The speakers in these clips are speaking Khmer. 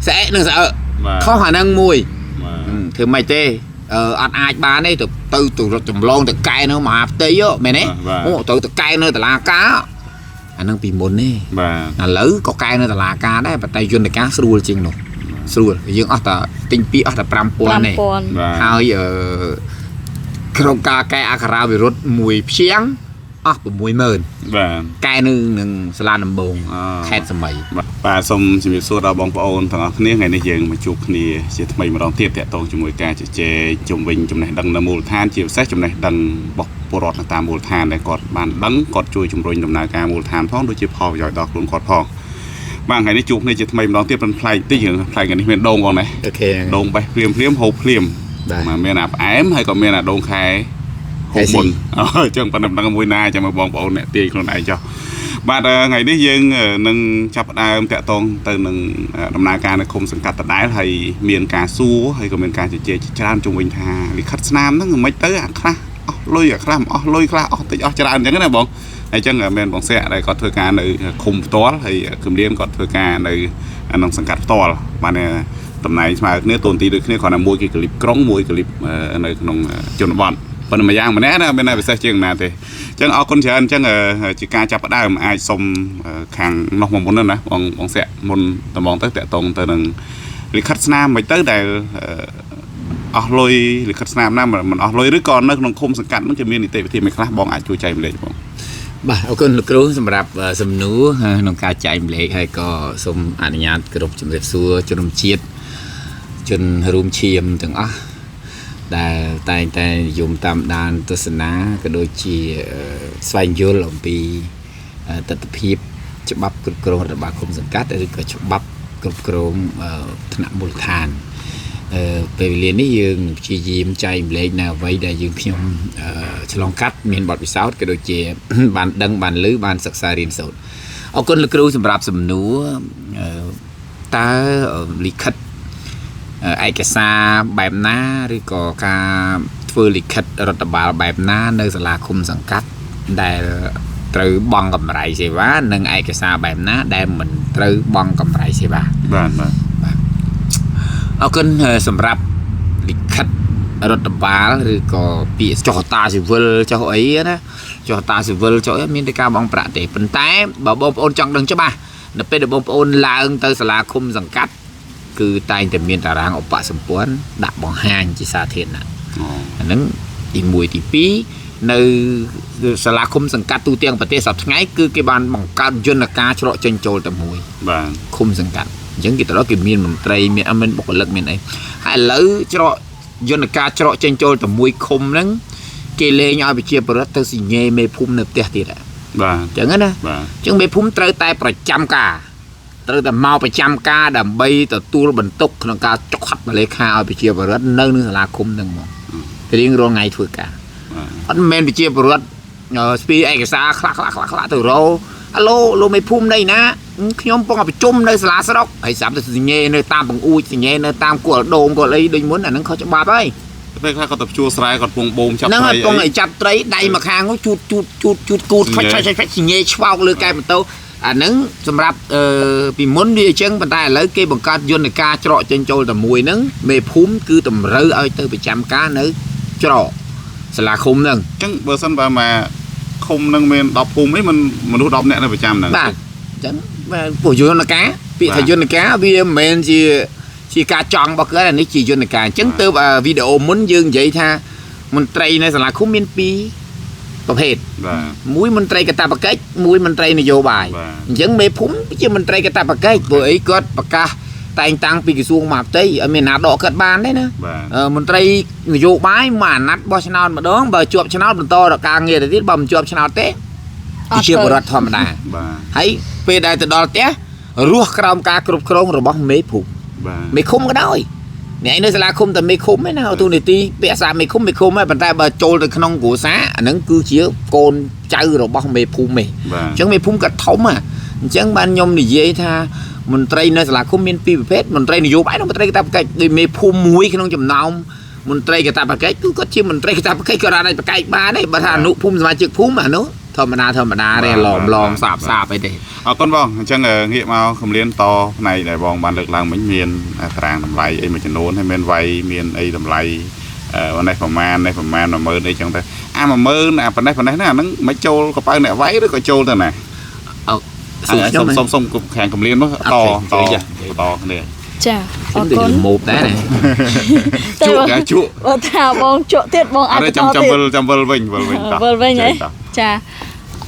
sẽ nâng sợ khó khả năng mùi thì mày tê ăn ai bán đấy từ tùm lon từ cây nó mà tí á mày nè từ cây nơi từ là cá anh đang bị muốn đi là lỡ có cây nơi từ là cá đấy và tay chuyên là cá sưu chừng rồi sưu dương ở ta tinh pi ở ta pram pon này hai không cá cây akara bị rốt mùi xiang mùi mờn cây nương sala nằm bồn khét sầm mày và xong chỉ biết số đó bóng ôn thằng này ngày nay dừng mà chụp này chỉ thay mà đón tiếp tẹt tông cho mùi ca chỉ chụp bình chụp này đằng là mùi than chiều xét chụp này đằng bọc bọt là tam mùi than này còn bàn đắng còn chui chụp rồi đằng nào ca mùi than thoáng đôi chiếc phò giỏi đọt luôn còn phò và ngày nay chụp này chỉ thay mà đón tiếpเป็น play ที่อย่าง play กันนี่เป็นโดงก่อนไหมโดงไปเพลียมโหเพลียมmà miền nào ém hay còn miền nào đông khai hộp bùn chẳng phải nằm đang mùi na cho mà bong bóng nè tiền con này cho bạn ngày đi dân nâng chập đai ông tẹt tông từ nâng đầm na ca nó không sẵn cắt đái hay miền cá su hay còn miền cá chỉ tràn trong bình thà vì khách nam nó mấy tới à khá lôi à khá lôi khá tới tràn chẳng cái này bọn hay chẳng ở miền bọn xe đây có thuê cá nơi khùng to hay cầm đêm còn thuê cá nơi nông sẵn cắt to bạn này tầm này mà nếu tồn tí được nếu còn là mua cái clip cống mua clip nơi nông chôn bọn phần mà giang mà né đó bên này phải xem chuyện nào thì chẳng ở con chơi chẳng chỉ ca chập đai mà ai xong hàng nóc một món nữa bọn sẽ môn tầm bọn tới tẹt tông tới đằng lịch khách nam mới tới đây lôi lịch khách nam mà mình lôi đứa con nó không sẵn cạnh nó chỉ miên thì mình khác bọn ai chui chạy mình đấy bà ở con lực rú sầm rạp sầm nú nông ca chạy mình hay có sum anh nhát cái đục chấm dẹp xua cho nông chiết chân rùm chiêm từng tại dùng tam đàn tư sná cái đôi chỉ xoay vô lòng pi tật phiếp chụp bắp cực cồn là bà không dừng cắt để có chụp bắp cực cồn thằng bột than về liền ấy dương chỉ diêm chay lên nào vậy để dương phim long cắt miền bọt bị sáu cái đôi chỉ bàn đăng bàn lưới bàn sắc xa riêng sốt ở con lực rú sầm rạp sầm nú ta lịch khách ai cái xa bài ná rồi có cả phơi lịch khách rồi tập bài bài ná nơi là khung sản cắt để từ bong cầm rải xe vá nâng ai cái xa bài ná để mình từ bong cầm rải xe vá ở kênh sầm rạp lịch khách rồi tập bài rồi có bị cho ta sự vơi cho ấy đó cho ta sự vơi cho miền tây cao bong bạ để phân tái bảo bông ôn trong đằng cho ba nó bây giờ bông ôn là ưng từ là khung sản cắt cứ tayแต่មានតារាងឧបសម្ព័ន្ធដាក់បង្ហាញជាសាធារណៈអាហ្នឹងទី1ទី2នៅសាលាឃុំសង្កាត់ទូទាំងប្រទេសសប្តាហ៍ថ្ងៃគឺគេបានបង្កើតយន្តការច្រកចេញចូលតែមួយបាទឃុំសង្កាត់អញ្ចឹងគេទៅដល់គេមានមន្ត្រីមានបុគ្គលិកមានអីហើយឥឡូវច្រកយន្តការច្រកចេញចូលតែមួយឃុំហ្នឹងគេលេងឲ្យប្រជាពលរដ្ឋទៅសញ្ញេមេភូមិនៅផ្ទះទៀតបាទអញ្ចឹងណាបាទអញ្ចឹងមេភូមិត្រូវតែប្រចាំការត្រូវតែមកប្រចាំការដើម្បីទទួលបន្ទុកក្នុងការចុះហត្ថលេខាឲ្យប្រជាពលរដ្ឋនៅនឹងសាលាឃុំហ្នឹងមករៀងរាល់ថ្ងៃធ្វើការអត់មែនប្រជាពលរដ្ឋស្ពីឯកសារខ្លះទៅរោអាឡូលោកមេភូមិនៃណាខ្ញុំពងប្រជុំនៅសាលាស្រុកហើយស្រាប់តែសញ្ញេនៅតាមបង្អួចសញ្ញេនៅតាមគល់ដូងគល់អីដូចមុនអាហ្នឹងខុសច្បាប់ហើយពេលខ្លះគាត់ទៅជួស្រែគាត់ពងបូមចាប់ត្រីហ្នឹងពងឲ្យចាប់ត្រីដៃមកខាងនោះជូតគូតខ្វាច់សញ្ញេឆ្វោកលើកែម៉ូតូអាហ្នឹងសម្រាប់ពីមុនវាអញ្ចឹងប៉ុន្តែឥឡូវគេបង្កើតយន្តការច្រកចេញចូលតែមួយហ្នឹងមេភូមិគឺតម្រូវឲ្យទៅប្រចាំការនៅច្រកសាលាឃុំហ្នឹងអញ្ចឹងបើសិនបើមកឃុំហ្នឹងមាន10ភូមិអីមនុស្ស10នាក់នៅប្រចាំហ្នឹងបាទអញ្ចឹងពួកយន្តការពាក្យថាយន្តការវាមិនមែនជាការចង់របស់គេអានេះជាយន្តការអញ្ចឹងទៅវីដេអូមុនយើងនិយាយថាមន្ត្រីនៅសាលាឃុំមាន2ប្រភេទមួយមន្ត្រីកាតព្វកិច្ចមួយមន្ត្រីនយោបាយអញ្ចឹងមេភូមិជាមន្ត្រីកាតព្វកិច្ចព្រោះអីគាត់ប្រកាសតែងតាំងពីក្រសួងមហាផ្ទៃឲ្យមានណាដកគាត់បានទេណាមន្ត្រីនយោបាយមកអាណត្តិបោះឆ្នោតម្ដងបើជាប់ឆ្នោតបន្តដល់ការងារទៅទៀតបើមិនជាប់ឆ្នោតទេជាបរដ្ឋធម្មតាហើយពេលដែលទៅដល់ផ្ទះរស់ក្រោមការគ្រប់គ្រងរបស់មេភូមិមេឃុំក៏ដោយអ្នកនៅសាលាឃុំតែមេឃុំឯណាទូនីតិពាក្យសាមេឃុំឯប៉ុន្តែបើចូលទៅក្នុងគ្រួសារអាហ្នឹងគឺជាកូនចៅរបស់មេភូមិឯងអញ្ចឹងមេភូមិក៏ធំអញ្ចឹងបានខ្ញុំនិយាយថាមន្ត្រីនៅសាលាឃុំមាន2ប្រភេទមន្ត្រីនយោបាយនិងមន្ត្រីកាតព្វកិច្ចដោយមេភូមិមួយក្នុងចំណោមមន្ត្រីកាតព្វកិច្ចគឺគាត់ជាមន្ត្រីកាតព្វកិច្ចក៏អាចប្រកែកបានដែរបើថាអនុភូមិសមាជិកភូមិអានោះ ធម្មតាទេឡំសាបអីទេ អរគុណបងអញ្ចឹងងាកមកគម្រានតផ្នែកដែលបងបានលើកឡើងមិញមានតារាងតម្លៃអីមួយចំនួនហើយមានវាយមានអីតម្លៃនេះប្រមាណ10000អីចឹងទៅអា 10000អាប៉ុណ្ណេះណាអាហ្នឹងមិនចូលកប៉ៅអ្នកវាយឬក៏ចូលទៅណាសុំខាងគម្រានមកតគ្នា ចាអរគុណ ម៉ូបដែរណា ជក់ បើថាបងជក់ទៀតបងអាចបន្តទៀតចាំវិលវិញតោះ វិលវិញហ៎ចា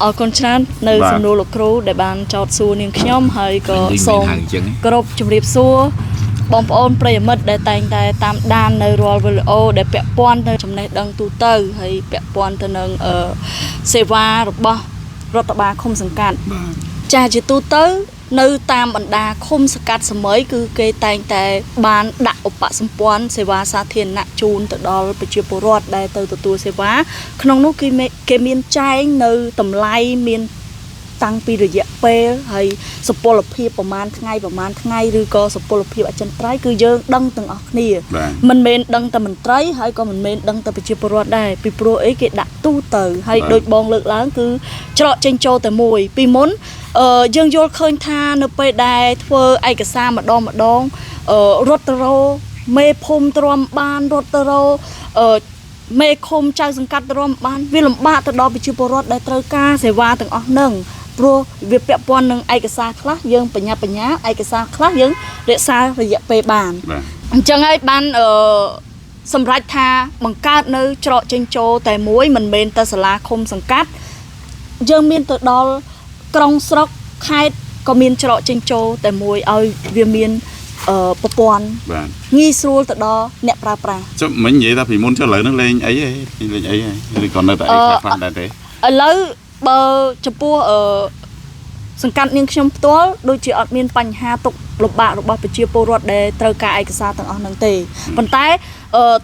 អរគុណច្រើននៅសំណួរលោកគ្រូដែលបានចោទសួរនាងខ្ញុំហើយក៏សូមគោរពជម្រាបសួរបងប្អូនប្រិយមិត្តដែលតែងតែតាមដាននៅរាល់វីដេអូដែលពាក់ព័ន្ធទៅចំណេះដឹងទូទៅហើយពាក់ព័ន្ធទៅនឹងសេវារបស់រដ្ឋបាលឃុំសង្កាត់ចាជាទូទៅនៅតាមបណ្ដាឃុំសង្កាត់សម័យគឺគេតែងតែបានដាក់ឧបសម្ព័ន្ធសេវាសាធារណៈជូនទៅដល់ប្រជាពលរដ្ឋដែលទៅទទួលសេវាក្នុងនោះគេមានចែងនៅតម្លៃមានតាំងពីរយៈពេលហើយសុពលភាពប្រហែលថ្ងៃឬក៏សុពលភាពអចិន្ត្រៃយ៍គឺយើងដឹងទាំងអស់គ្នាមិនមែនដឹងតែមន្ត្រីហើយក៏មិនមែនដឹងតែប្រជាពលរដ្ឋដែរពីព្រោះអីគេដាក់ទូទៅហើយដូចបងលើកឡើងគឺច្រកចេញចូលតែមួយពីមុនយើងយល់ឃើញថានៅពេលដែលធ្វើឯកសារម្ដងរត់ទៅរកមេភូមិទ្រាំបានរត់ទៅរកមេឃុំចៅសង្កាត់ទ្រាំបានវាលំបាកទៅដល់ប្រជាពលរដ្ឋដែលត្រូវការសេវាទាំងអស់ហ្នឹងព្រោះវាពាក់ព័ន្ធនឹងឯកសារខ្លះយើងបញ្ញាឯកសារខ្លះយើងរក្សារយៈពេលបានអញ្ចឹងហើយបានសម្រាប់ថាបង្កើតនៅច្រកចេញចូលតែមួយមិនមែនតែសាលាឃុំសង្កាត់យើងមានទៅដល់ក្រុងស្រុកខេត្តក៏មានច្រកចេញចូលតែមួយឲ្យវាមានប្រព័ន្ធងាយស្រួលទៅដល់អ្នកប្រើប្រាស់ចុះមិញនិយាយថាពីមុនចុះឥឡូវហ្នឹងលេងអីឬក៏នៅតែអីខ្លះដែរទេឥឡូវបើចំពោះសង្កាត់នាងខ្ញុំផ្ទាល់ដូចជាអត់មានបញ្ហាទុកលំបាករបស់ប្រជាពលរដ្ឋដែលត្រូវការឯកសារទាំងអស់ហ្នឹងទេប៉ុន្តែ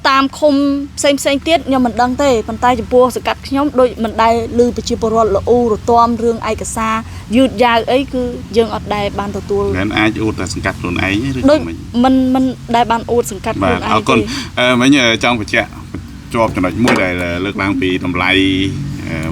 តាមឃុំផ្សេងទៀតខ្ញុំមិនដឹងទេប៉ុន្តែចំពោះសង្កាត់ខ្ញុំដូចមិនដែលឮប្រជាពលរដ្ឋល្អរទាំរឿងឯកសារយឺតយ៉ាវអីគឺយើងអត់ដែលបានទទួលមិនអាចអួតតែសង្កាត់ខ្លួនឯងឬក៏មិនដែលបានអួតសង្កាត់ខ្លួនឯងអរគុណមិញចង់បញ្ជាក់ជាប់ចំណុចមួយដែលលើកឡើងពីតម្លៃ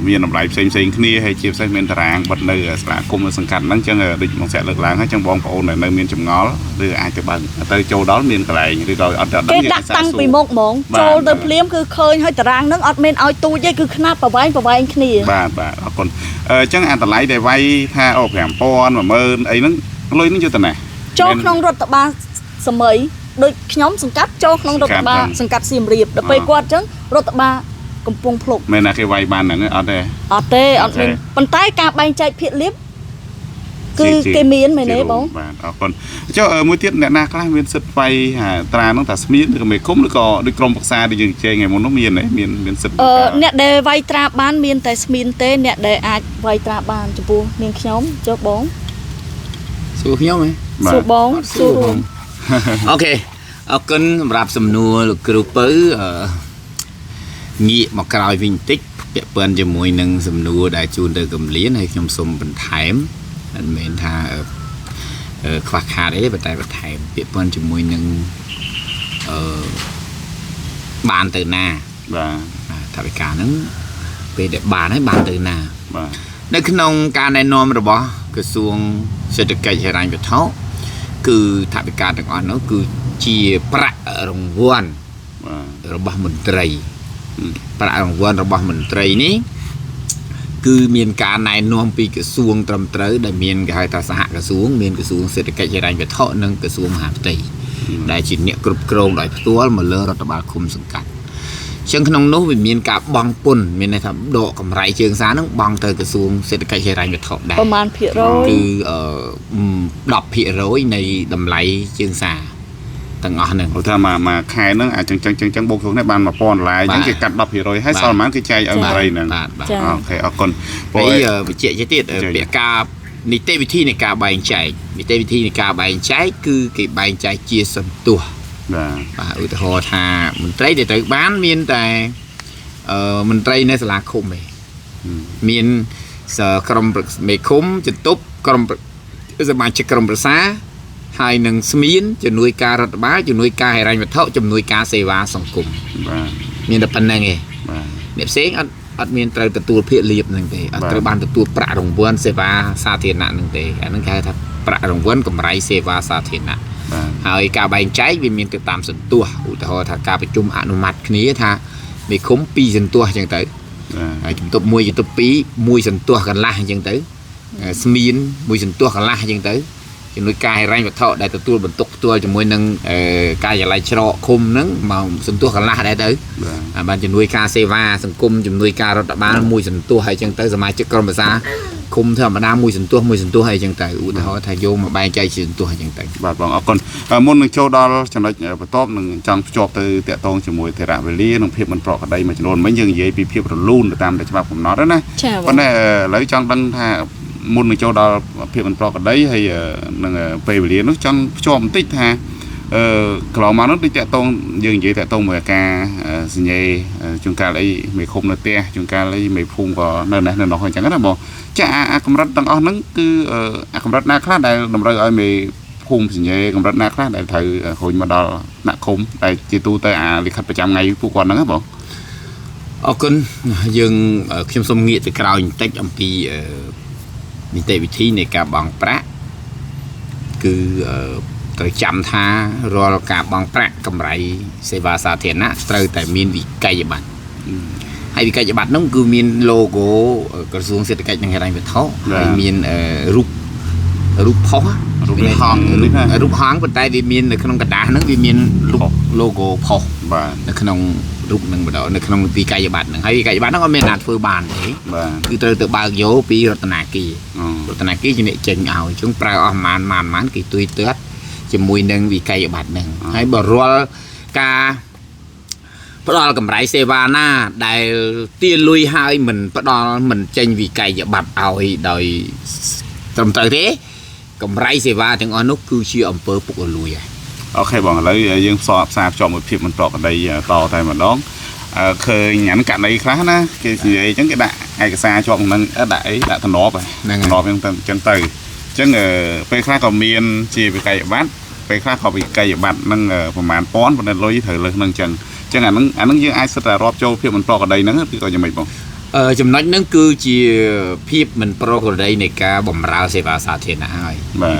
មានតម្លៃផ្សេងគ្នាហើយជាពិសេសមានតារាងបិទនៅសាលាគុំសង្កាត់ហ្នឹងអញ្ចឹងដូចមកសាក់លើកឡើងហើយអញ្ចឹងបងប្អូននៅមានចម្ងល់ឬអាចទៅបើទៅចូលដល់មានកន្លែងឬក៏អត់ដល់គេដាក់តាំងពីមុខហ្មងចូលទៅភ្លាមគឺឃើញហើយតារាងហ្នឹងអត់មានឲ្យទូចទេគឺខ្នាតប្រវែងគ្នាបាទអរគុណអញ្ចឹងអាតម្លៃដែលវាយថា5000 10000អីហ្នឹងលុយហ្នឹងយកទៅណាចូលក្នុងរដ្ឋបាលសម័យដូចខ្ញុំសង្កាត់ចូលក្នុងរដ្ឋបាលសង្កាត់សៀមរាបដល់ពេលគាត់អញ្ចឹងរដ្ឋបាលកំពុងភ្លុកមែនណាគេវាយបានហ្នឹងអត់ទេអត់មានប៉ុន្តែការបែងចែកភាគលាភគឺគេមានមែនទេបងបាទអរគុណចុះមួយទៀតអ្នកណាខ្លះមានសិទ្ធិវាយត្រាហ្នឹងថាស្មៀនឬក៏មេឃុំឬក៏ដូចក្រុមប្រឹក្សាដែលយើងជែងថ្ងៃមុននោះមានសិទ្ធិអ្នកដែលវាយត្រាបានមានតែស្មៀនទេអ្នកដែលអាចវាយត្រាបានចំពោះនាងខ្ញុំចុះបងសួរខ្ញុំហ៎សួរបងសួររួមអូខេអរគុណសម្រាប់សំណួរលោកគ្រូពៅងាកមកក្រោយវិញបន្តិចពាក់ព័ន្ធជាមួយនឹងសំណួរដែលជូនទៅកំលៀនហើយខ្ញុំសូមបន្ថែមមិនមែនថាខ្វះខាតអីប៉ុន្តែបន្ថែមពាក់ព័ន្ធជាមួយនឹងបានទៅណាបាទថាវិការហ្នឹងពេលដែលបានហើយបានទៅណាបាទនៅក្នុងការណែនាំរបស់ក្រសួងសេដ្ឋកិច្ចហិរញ្ញវត្ថុគឺថាវិការទាំងអស់នោះគឺជាប្រាក់រង្វាន់របស់មន្ត្រីប្រាក់រង្វាន់របស់មន្ត្រីនេះគឺមានការណែនាំពីក្រសួងត្រឹមត្រូវដែលមានគេហៅថាសហក្រសួងមានក្រសួងសេដ្ឋកិច្ចហិរញ្ញវត្ថុនិងក្រសួងមហាផ្ទៃដែលជាអ្នកគ្រប់គ្រងដោយផ្ទាល់មកលើរដ្ឋបាលឃុំសង្កាត់អញ្ចឹងក្នុងនោះវាមានការបង់ពន្ធមានន័យថាដកកម្រៃជើងសារហ្នឹងបង់ទៅក្រសួងសេដ្ឋកិច្ចហិរញ្ញវត្ថុដែរប្រមាណភាគរយគឺ10% នៃតម្លៃជើងសារទាំងអស់ហ្នឹងគាត់ថាមួយខែហ្នឹងអាចចឹងបូកខ្លួននេះបាន$1000អញ្ចឹងគេកាត់10%ហើយសល់ប៉ុន្មានគេចែកឲ្យមន្ត្រីហ្នឹងអូខេអរគុណហើយបញ្ជាក់ទៀតពាក្យការនីតិវិធីនៃការបែងចែកនីតិវិធីនៃការបែងចែកគឺគេបែងចែកជាសន្ទុះបាទឧទាហរណ៍ថាមន្ត្រីដែលត្រូវបានមានតែមន្ត្រីនៅសាលាឃុំឯងមានក្រុមមេឃុំចតុបក្រុមសមាជិកក្រុមប្រឹក្សាហើយនឹងស្មៀនជំនួយការរដ្ឋបាលជំនួយការហិរញ្ញវត្ថុជំនួយការសេវាសង្គមបាទមានតែប៉ុណ្្នឹងឯងបាទអ្នកផ្សេងអត់ អត់មានត្រូវទទួលភាគលៀបហ្នឹងទេអត់ត្រូវបានទទួលប្រាក់រង្វាន់សេវាសាធារណៈហ្នឹងទេអាហ្នឹងគេហៅថាប្រាក់រង្វាន់កម្រៃសេវាសាធារណៈហើយការបែងចែកវាមានទៅតាមសន្ទុះឧទាហរណ៍ថាការប្រជុំអនុម័តគ្នាថាមេឃុំ2សន្ទុះអញ្ចឹងទៅហើយជំទប់1ជំទប់2 1សន្ទុះកន្លះអញ្ចឹងទៅស្មៀន1សន្ទុះកន្លះអញ្ចឹងទៅជំនួយការហិរញ្ញវត្ថុដែលទទួលបន្ទុកផ្ទាល់ជាមួយនឹងការិយាល័យច្រកឃុំហ្នឹងមកសន្ទុះកន្លះដែរទៅបានជំនួយការសេវាសង្គមជំនួយការរដ្ឋបាល1សន្ទុះហើយអញ្ចឹងទៅសមាជិកក្រុមប្រឹក្សាឃុំធម្មតា1សន្ទុះហើយអញ្ចឹងទៅឧទាហរណ៍ថាយកមកបែងចែកជាសន្ទុះអញ្ចឹងទៅបាទបងអរគុណមុននឹងចូលដល់ចំណុចបន្ទាប់នឹងចង់ភ្ជាប់ទៅតាក់ទងជាមួយធរៈវេលានិងភាពមិនប្រក្រតីមួយចំនួនមិញយើងនិយាយពីភាពរលូនទៅតាមតែច្បាប់កំណត់ណាប៉ុន្តែឥឡូវចង់ដឹងថាមុននឹងចូលដល់ភាពមិនប្រក្រតីហើយនឹងពេលវេលានោះចង់ភ្ជាប់បន្តិចថាកន្លងមកនោះដូចតាក់ទងយើងនិយាយតាក់ទងមួយការសញ្ញេជួនកាលអីមេឃុំនៅផ្ទះជួនកាលអីមេភូមិក៏នៅនេះនៅនោះអញ្ចឹងណាបងចាអាកម្រិតទាំងអស់ហ្នឹងគឺអាកម្រិតណាខ្លះដែលតម្រូវឲ្យមេភូមិសញ្ញេកម្រិតណាខ្លះដែលត្រូវរុញមកដល់ថ្នាក់ឃុំដែលជាទូទៅអាលិខិតប្រចាំថ្ងៃពួកគាត់ហ្នឹងណាបងអរគុណយើងខ្ញុំសូមងាកទៅក្រោយបន្តិចអំពីនីតិវិធីនៃការបង់ប្រាក់គឺត្រូវចាំថារាល់ការបង់ប្រាក់កម្រៃសេវាសាធារណៈត្រូវតែមានវិក័យប័ត្រហើយវិក័យប័ត្រនោះគឺមាន logo ក្រសួងសេដ្ឋកិច្ចនិងហិរញ្ញវត្ថុហើយមានរូបផុសរូបហង្សប៉ុន្តែវាមាននៅក្នុងกระดาษហ្នឹងវាមានរូប logo ផុសបាទនៅក្នុងរូបនឹងម្ដងនៅក្នុងវិក័យប័ត្រហ្នឹងហើយវិក័យប័ត្រហ្នឹងអត់មានណាធ្វើបានទេគឺត្រូវទៅបើកយកពីរដ្ឋាភិបាលរដ្ឋាភិបាលជាអ្នកចេញឲ្យចឹងប្រើអស់ប្រមាណគេទួយទាត់ជាមួយនឹងវិក័យប័ត្រហ្នឹងហើយបើរាល់ការផ្ដល់កម្រៃសេវាណាដែលទាលុយហើយមិនផ្ដល់មិនចេញវិក័យប័ត្រឲ្យដោយត្រឹមត្រូវទេកម្រៃសេវាទាំងអស់នោះគឺជាអំពើពុករលួយហើយអូខេបងឥឡូវយើងផ្សារភ្ជាប់មួយភាពមិនប្រក្រតីតតែម្ដងឃើញញ៉ាំករណីខ្លះណាគេនិយាយអញ្ចឹងគេដាក់ឯកសារជាប់នឹងដាក់អីដាក់តំណប់ហ្នឹងតំណប់អញ្ចឹងទៅអញ្ចឹងពេលខ្លះក៏មានជាវិក័យប័ត្រពេលខ្លះក៏វិក័យប័ត្រហ្នឹងប្រហែលពាន់ប៉ុន្តែលុយត្រូវលើសហ្នឹងអញ្ចឹងអាហ្នឹងយើងអាចសិតតែរាប់ចូលភាពមិនប្រក្រតីហ្នឹងគឺក៏យ៉ាងម៉េចបងចំណុចហ្នឹងគឺជាភាពមិនប្រក្រតីនៃការបម្រើសេវាសាធារណៈហើយ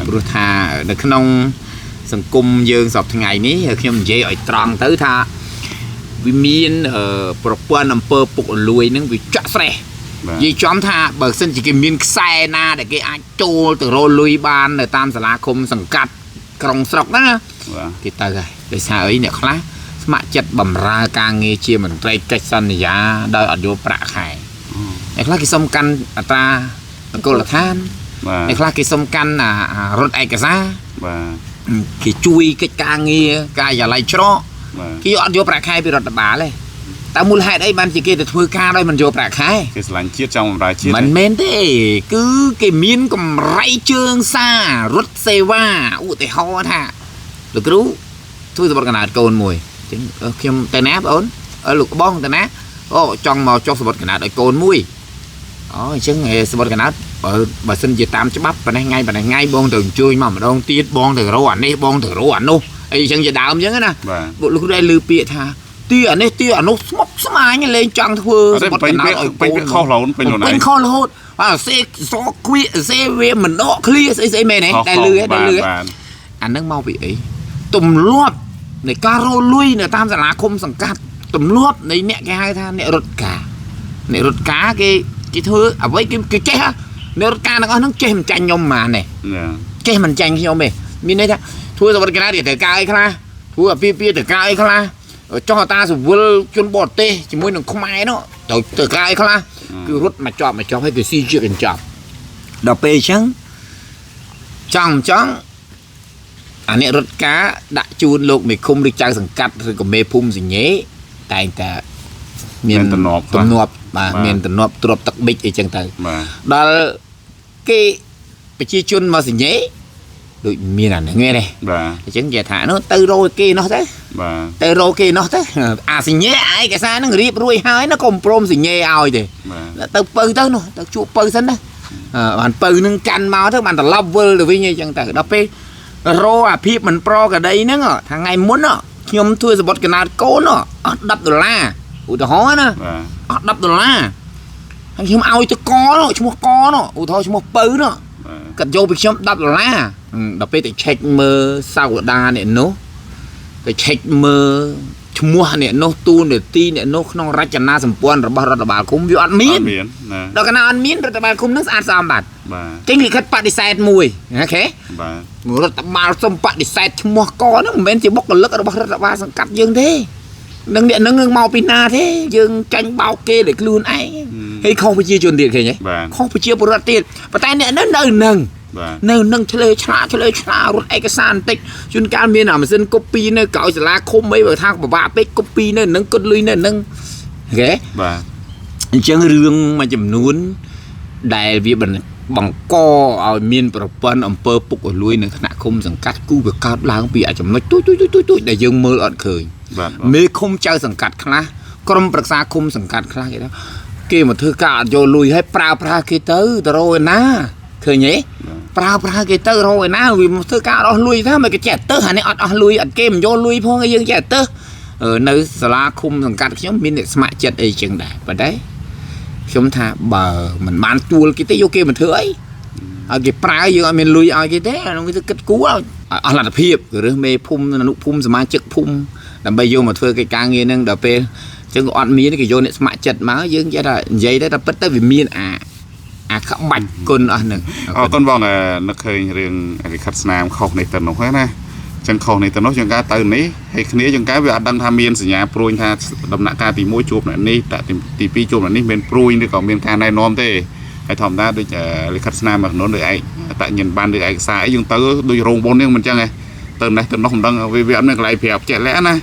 ព្រោះថានៅក្នុងសង្គមយើងសពថ្ងៃនេះខ្ញុំនិយាយឲ្យត្រង់ទៅថាវាមានប្រព័ន្ធអំពើពុករលួយហ្នឹងវាចាក់ស្រេះនិយាយចំថាបើសិនជាគេមានខ្សែណាដែលគេអាចចូលទៅរលុយបាននៅតាមសាលាឃុំសង្កាត់ក្រុងស្រុកហ្នឹងណាគេទៅហើយដោយសារអីអ្នកខ្លះស្ម័គ្រចិត្តបម្រើការងារជាមន្ត្រីកិច្ចសន្យាដោយអត់យកប្រាក់ខែអ្នកខ្លះគេសុំកាន់អត្រាអង្គលដ្ឋានអ្នកខ្លះគេសុំកាន់រត់ឯកសារគេជួយកិច្ចការងារការិយាល័យច្រកគេអត់យកប្រាក់ខែពីរដ្ឋបាលទេតើមូលហេតុអីបានជាគេទៅធ្វើការដោយមិនយកប្រាក់ខែគេស្រឡាញ់ជាតិចង់បម្រើជាតិមិនមែនទេគឺគេមានកម្រៃជើងសាររត់សេវាឧទាហរណ៍ថាលោកគ្រូធ្វើសម្បត្តិកណ្ដាលកូនមួយអញ្ចឹងខ្ញុំទៅណាបងអូនលោកបងទៅណាអូចង់មកចុះសម្បត្តិកណ្ដាលឲ្យកូនមួយអូអញ្ចឹងសម្បត្តិកណ្ដាលបើសិនជាតាមច្បាប់ប៉ុណ្ណេះថ្ងៃបងទៅអញ្ជើញមកម្ដងទៀតបងទៅរកអានេះបងទៅរកអានោះអីអញ្ចឹងជាដើមអញ្ចឹងណាពួកលោកគ្រូដែរលើពាក្យថាទីអានេះទីអានោះស្មុគស្មាញលេងចង់ធ្វើសម្បត្តិកណ្ដាលឲ្យកូនខុសរហូតពេញខ្លួនឯងខុសរហូតបាទសេសគួយសេវាមិនដកឃ្លៀស្អីមែនទេតែលឺអានឹងមកពីអីទម្លាប់នៃការរលួយនៅតាមសាលាឃុំសង្កាត់ទម្លាប់នៃអ្នកគេហៅថាអ្នករត់ការគេធ្វើអ្វីគេចេះអ្នករត់ការទាំងអស់ហ្នឹងចេះមិនចាញ់ខ្ញុំហ្មងទេចេះមិនចាញ់ខ្ញុំទេមានន័យថាធ្វើសម្បត្តិកណ្ដាលទៅការអីខ្លះធ្វើអាពាហ៍ទៅការអីខ្លះចុះអតាសវលជនបរទេសជាមួយនឹងខ្មែរនោះទៅការអីខ្លះគឺរត់មកជាប់ហើយគេស៊ីជាកញ្ចប់ដល់ពេលអញ្ចឹងចង់អាអ្នករត់ការដាក់ជូនលោកមេឃុំឬចៅសង្កាត់ឬក៏មេភូមិសញ្ញេតែងតែមានទំនាប់បាទមានទំនាប់ទ្របទឹកប៊ិចអីចឹងទៅដល់គេប្រជាជនមកសញ្ញេដូចមានអាហ្នឹងទេបាទអញ្ចឹងគេថានោះទៅរកគេនោះទៅបាទទៅរកគេនោះទៅអាសញ្ញេឯកសារហ្នឹងរៀបរួចហើយណាកុំព្រមសញ្ញេឲ្យទេទៅពៅទៅនោះទៅជួបពៅសិនណាបានពៅនឹងកាន់មកទៅបានត្រឡប់វិលទៅវិញអីចឹងទៅដល់ពេលរកអាភាពមិនប្រក្រតីហ្នឹងថ្ងៃមុនខ្ញុំធ្វើសម្បត្តិកណ្ដាលកូនអត់$10ឧទាហរណ៍ណាអត់$10 ខ្ញុំឲ្យទៅកនោះឈ្មោះកនោះឧទាហរណ៍ឈ្មោះពៅនោះគាត់យកពីខ្ញុំ$10ដល់ពេលទៅ check មើលសវតាអ្នកនោះទៅ check មើលឈ្មោះអ្នកនោះទូនាទីអ្នកនោះក្នុងរចនាសម្ព័ន្ធរបស់រដ្ឋបាលគុំវាអត់មានដល់កណាអត់មានរដ្ឋបាលគុំនឹងស្អាតស្អំបាត់ចេញលិខិតបដិសេធមួយអូខេបាទរដ្ឋបាលសុំបដិសេធឈ្មោះកនោះមិនមែនជាបុគ្គលិករបស់រដ្ឋបាលសង្កាត់យើងទេនឹងអ្នកនឹងមកពីណាទេយើងចាញ់បោកគេដោយខ្លួនឯងហើយខុសប្រជាជនទៀតឃើញទេខុសប្រជាពលរដ្ឋទៀតប៉ុន្តែអ្នកនឹងនៅនឹងឆ្លេឆ្លារត់ឯកសារបន្តិចជួនកាលមានអាម៉ាស៊ីនកូពីនៅក្រោយសាលាឃុំអីបើថាពិបាកពេកកូពីនៅនឹងគត់លុយនៅនឹងអូខេបាទអញ្ចឹងរឿងមួយចំនួនដែលវាបង្កឲ្យមានប្រព័ន្ធអំពើពុករលួយនៅថ្នាក់ឃុំសង្កាត់គូវាកើតឡើងពីអាចំណុចទូចដែលយើងមើលអត់ឃើញមេឃុំចៅសង្កាត់ខ្លះក្រុមប្រឹក្សាឃុំសង្កាត់ខ្លះគេមកធ្វើការអត់យកលុយឲ្យប្រើគេទៅរកឯណាឃើញទេប្រើគេទៅរកឯណាវាមកធ្វើការអស់លុយថាមិនគេចេះទៅអានេះអត់អស់លុយអត់គេមិនយកលុយផងយើងចេះទៅនៅសាលាឃុំសង្កាត់ខ្ញុំមានអ្នកស្ម័គ្រចិត្តអីចឹងដែរប៉ុន្តែខ្ញុំថាបើមិនបានជួលគេទេយកគេមកធ្វើអីឲ្យគេប្រើយើងអត់មានលុយឲ្យគេទេអានោះគេគិតគូឲ្យអស់លទ្ធភាពឬមេភូមិអនុភូមិសមាជិកភូមិដើម្បីយកមកធ្វើកិច្ចការងារហ្នឹងដល់ពេលចឹងក៏អត់មានគេយកអ្នកស្ម័គ្រចិត្តមកយើងចេះថានិយាយទៅតែពិតទៅវាមានអាក្បាច់គុណអស់ហ្នឹងអរគុណបងនឹកឃើញរឿងលិខិតស្នាមខុសនេះទៅនោះហ្នឹងណាចឹងខុសនេះទៅនោះចឹងការទៅនេះហើយគ្នាចឹងការវាអត់ដឹងថាមានសញ្ញាព្រួយថាដំណាក់កាលទី1ជួបអ្នកនេះទី2ជួបអ្នកនេះមានព្រួយឬក៏មានការណែនាំទេហើយធម្មតាដូចលិខិតស្នាមមួយចំនួនដូចឯងតញ្ញបានឬឯកសារអីយើងទៅដូចរោងបុននេះមិនចឹងទេទៅនេះទៅនោះមិនដឹងវាអត់មានកន្លែងប្រាប់ជាក់លាក់ណា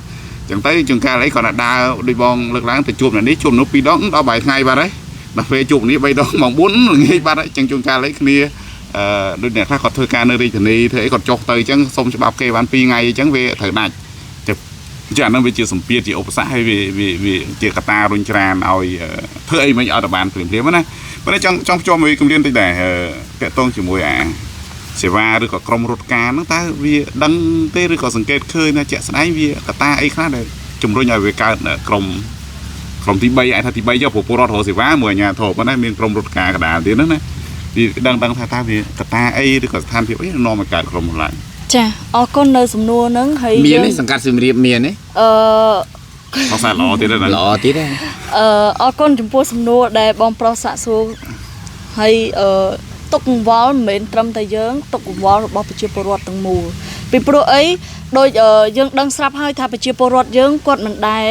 ចឹងទៅជួនកាលអីគាត់ដើរដូចបងលើកឡើងទៅជួបអ្នកនេះជួបនោះ2ដងដល់បាយថ្ងៃបាត់ហើយដល់ពេលជួបនេះ3ដងម៉ោង4ងាយបាត់ហើយចឹងជួនកាលអីគ្នាដូចអ្នកខ្លះគាត់ធ្វើការនៅរាជធានីធ្វើអីគាត់ចុះទៅអញ្ចឹងសុំច្បាប់គេបាន2ថ្ងៃអញ្ចឹងវាត្រូវដាច់ចាអានឹងវាជាសម្ពាធជាឧបសគ្គហើយវាជាកត្តារុញច្រានឲ្យធ្វើអីមិនឲ្យតែបានព្រាមណាប៉ុន្តែចង់ភ្ជាប់មួយគម្រាមតិចដែរតាក់ទងជាមួយសេវាឬក៏ក្រុមរត់ការហ្នឹងតើវាដឹងទេឬក៏សង្កេតឃើញថាជាក់ស្ដែងវាកត្តាអីខ្លះដែលជំរុញឲ្យវាកើតក្រុមទី3អាចថាទី3យកពលរដ្ឋរកសេវាមួយអាជ្ញាធរប៉ុន្តែមានក្រុមរត់ការកណ្ដាលទៀតហ្នឹងណាពីដឹងថាតើវាកត្តាអីឬក៏ស្ថានភាពអីនាំឲ្យកើតក្រុមឡើងចាអរគុណនៅសំណួរហ្នឹងហើយមាននេះសង្កាត់សៀមរាបមានទេអសាល្អទៀតណាល្អទៀតទេអរគុណចំពោះសំណួរដែលបងប្រុសសាក់សួរហើយទុកកង្វល់មិនមែនត្រឹមតែយើងទុកកង្វល់របស់ប្រជាពលរដ្ឋទាំងមូលពីព្រោះអីដូចយើងដឹងស្រាប់ហើយថាប្រជាពលរដ្ឋយើងគាត់មិនដែល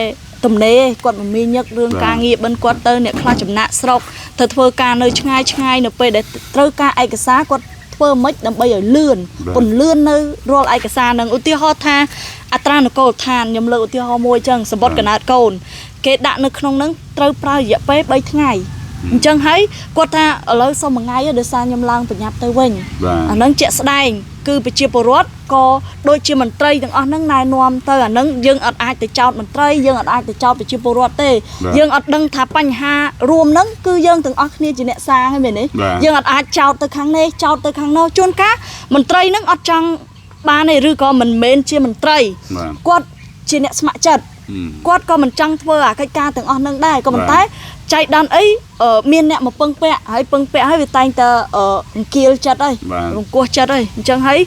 ទំនេរគាត់មិនមានញឹករឿងការងារបិណ្ឌគាត់ទៅអ្នកខ្លះចំណាក់ស្រុកទៅធ្វើការនៅឆ្ងាយនៅពេលដែលត្រូវការឯកសារគាត់ធ្វើមិនដើម្បីឲ្យលឿនពន្លឿននៅរាល់ឯកសារនឹងឧទាហរណ៍ថាអត្រានុកូលដ្ឋានខ្ញុំលើកឧទាហរណ៍មួយចឹងសម្បត្តិកណើតកូនគេដាក់នៅក្នុងហ្នឹងត្រូវប្រើរយៈពេល3ថ្ងៃអញ្ចឹងហើយគាត់ថាឥឡូវសុំមួយថ្ងៃដោយសារខ្ញុំឡើងប្រញាប់ទៅវិញអាហ្នឹងជាក់ស្ដែងគឺប្រជាពលរដ្ឋក៏ដូចជាមន្ត្រីទាំងអស់ហ្នឹងណែនាំទៅអាហ្នឹងយើងអត់អាចទៅចោទមន្ត្រីយើងអត់អាចទៅចោទប្រជាពលរដ្ឋទេយើងអត់ដឹងថាបញ្ហារួមហ្នឹងគឺយើងទាំងអស់គ្នាជាអ្នកសាងហ្នឹងមែនទេយើងអត់អាចចោទទៅខាងនេះចោទទៅខាងនោះជួនកាលមន្ត្រីហ្នឹងអត់ចង់បានទេឬក៏មិនមែនជាមន្ត្រីគាត់ជាអ្នកស្ម័គ្រចិត្តគាត់ក៏មិនចង់ធ្វើអាកិច្ចការទាំងអស់ហ្នឹងដែរក៏ប៉ុន្តែចៃដន្យអីមានអ្នកមកពឹងពាក់ហើយវាតែងតែអង្គាលចិត្តហើយរង្គោះចិត្តហើយអញ្ចឹងហើយ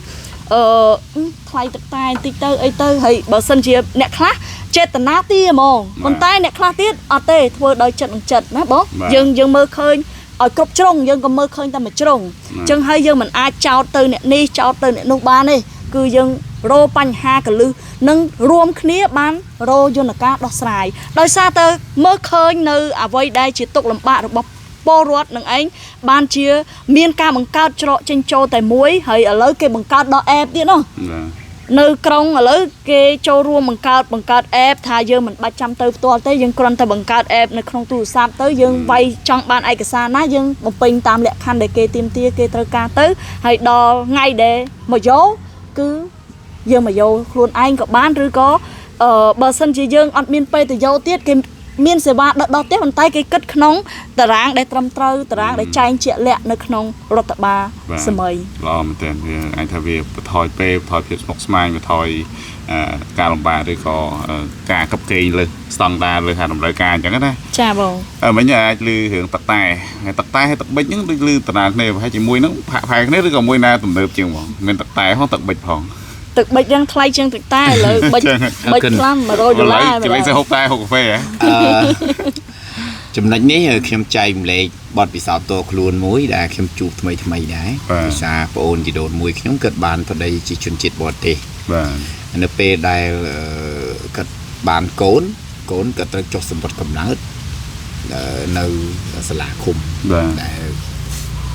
ថ្លៃទឹកតែបន្តិចទៅអីទៅហើយបើសិនជាអ្នកខ្លះចេតនាទីហ្មងប៉ុន្តែអ្នកខ្លះទៀតអត់ទេធ្វើដោយចិត្តនឹងចិត្តណាបងយើងមើលឃើញឲ្យគ្រប់ជ្រុងយើងក៏មើលឃើញតែមួយជ្រុងអញ្ចឹងហើយយើងមិនអាចចោទទៅអ្នកនេះចោទទៅអ្នកនោះបានទេគឺយើងរោបញ្ហាកលឹះនឹងរួមគ្នាបានរោយន្តការដោះស្រាយដោយសារតែមើលឃើញនៅអ្វីដែលជាទុកលំបាករបស់ពលរដ្ឋនឹងឯងបានជាមានការបង្កើតច្រកចេញចូលតែមួយហើយឥឡូវគេបង្កើតដល់ app ទៀតនោះនៅក្រុងឥឡូវគេចូលរួមបង្កើត app ថាយើងមិនបាច់ចាំទៅផ្ទាល់ទេយើងគ្រាន់តែបង្កើត app នៅក្នុងទូរស័ព្ទទៅយើងវាយចង់បានឯកសារណាយើងបំពេញតាមលក្ខខណ្ឌដែលគេទាមទារគេត្រូវការទៅហើយដល់ថ្ងៃដែលមកយកគឺយើងមកយកខ្លួនឯងក៏បានឬក៏បើសិនជាយើងអត់មានពេលទៅយកទៀតគេ មានសេវាដកទេប៉ុន្តែគេគិតក្នុងតារាងដែលត្រឹមត្រូវតារាងដែលចែងជាក់លាក់នៅក្នុងរដ្ឋបាលសម័យល្អមែនទែនវាអាចថាវាបន្ថយពេលបន្ថយភាពស្មុគស្មាញបន្ថយការលំបាកឬក៏ការកັບកេងលើស្តង់ដារលើការតម្រូវការអញ្ចឹងណាចាបងមិញអាចលឺរឿងទឹកតែហើយទឹកប៊ិចហ្នឹងដូចលឺតារាគ្នាប្រហែលជាមួយហ្នឹងផាក់ផែគ្នាឬក៏មួយណាទំនើបជាងបងមានទឹកតែហងទឹកប៊ិចផងទឹកប៊ិចយ៉ាងថ្លៃជាងទឹកតែឥឡូវប៊ិចខ្លាំង$100គេលេងទៅហូបតែហូបកាហ្វេចំណុចនេះខ្ញុំចែកម្លែកបទពិសោធន៍តខ្លួនមួយដែលខ្ញុំជួបថ្មីដែរភាសាប្អូនជីដូនមួយខ្ញុំគាត់បានប្តីជាជនជាតិបរទេសបាទនៅពេលដែលគាត់បានកូនគាត់ត្រូវចុះសម្បត្តិកំណើតនៅសាលាឃុំដែល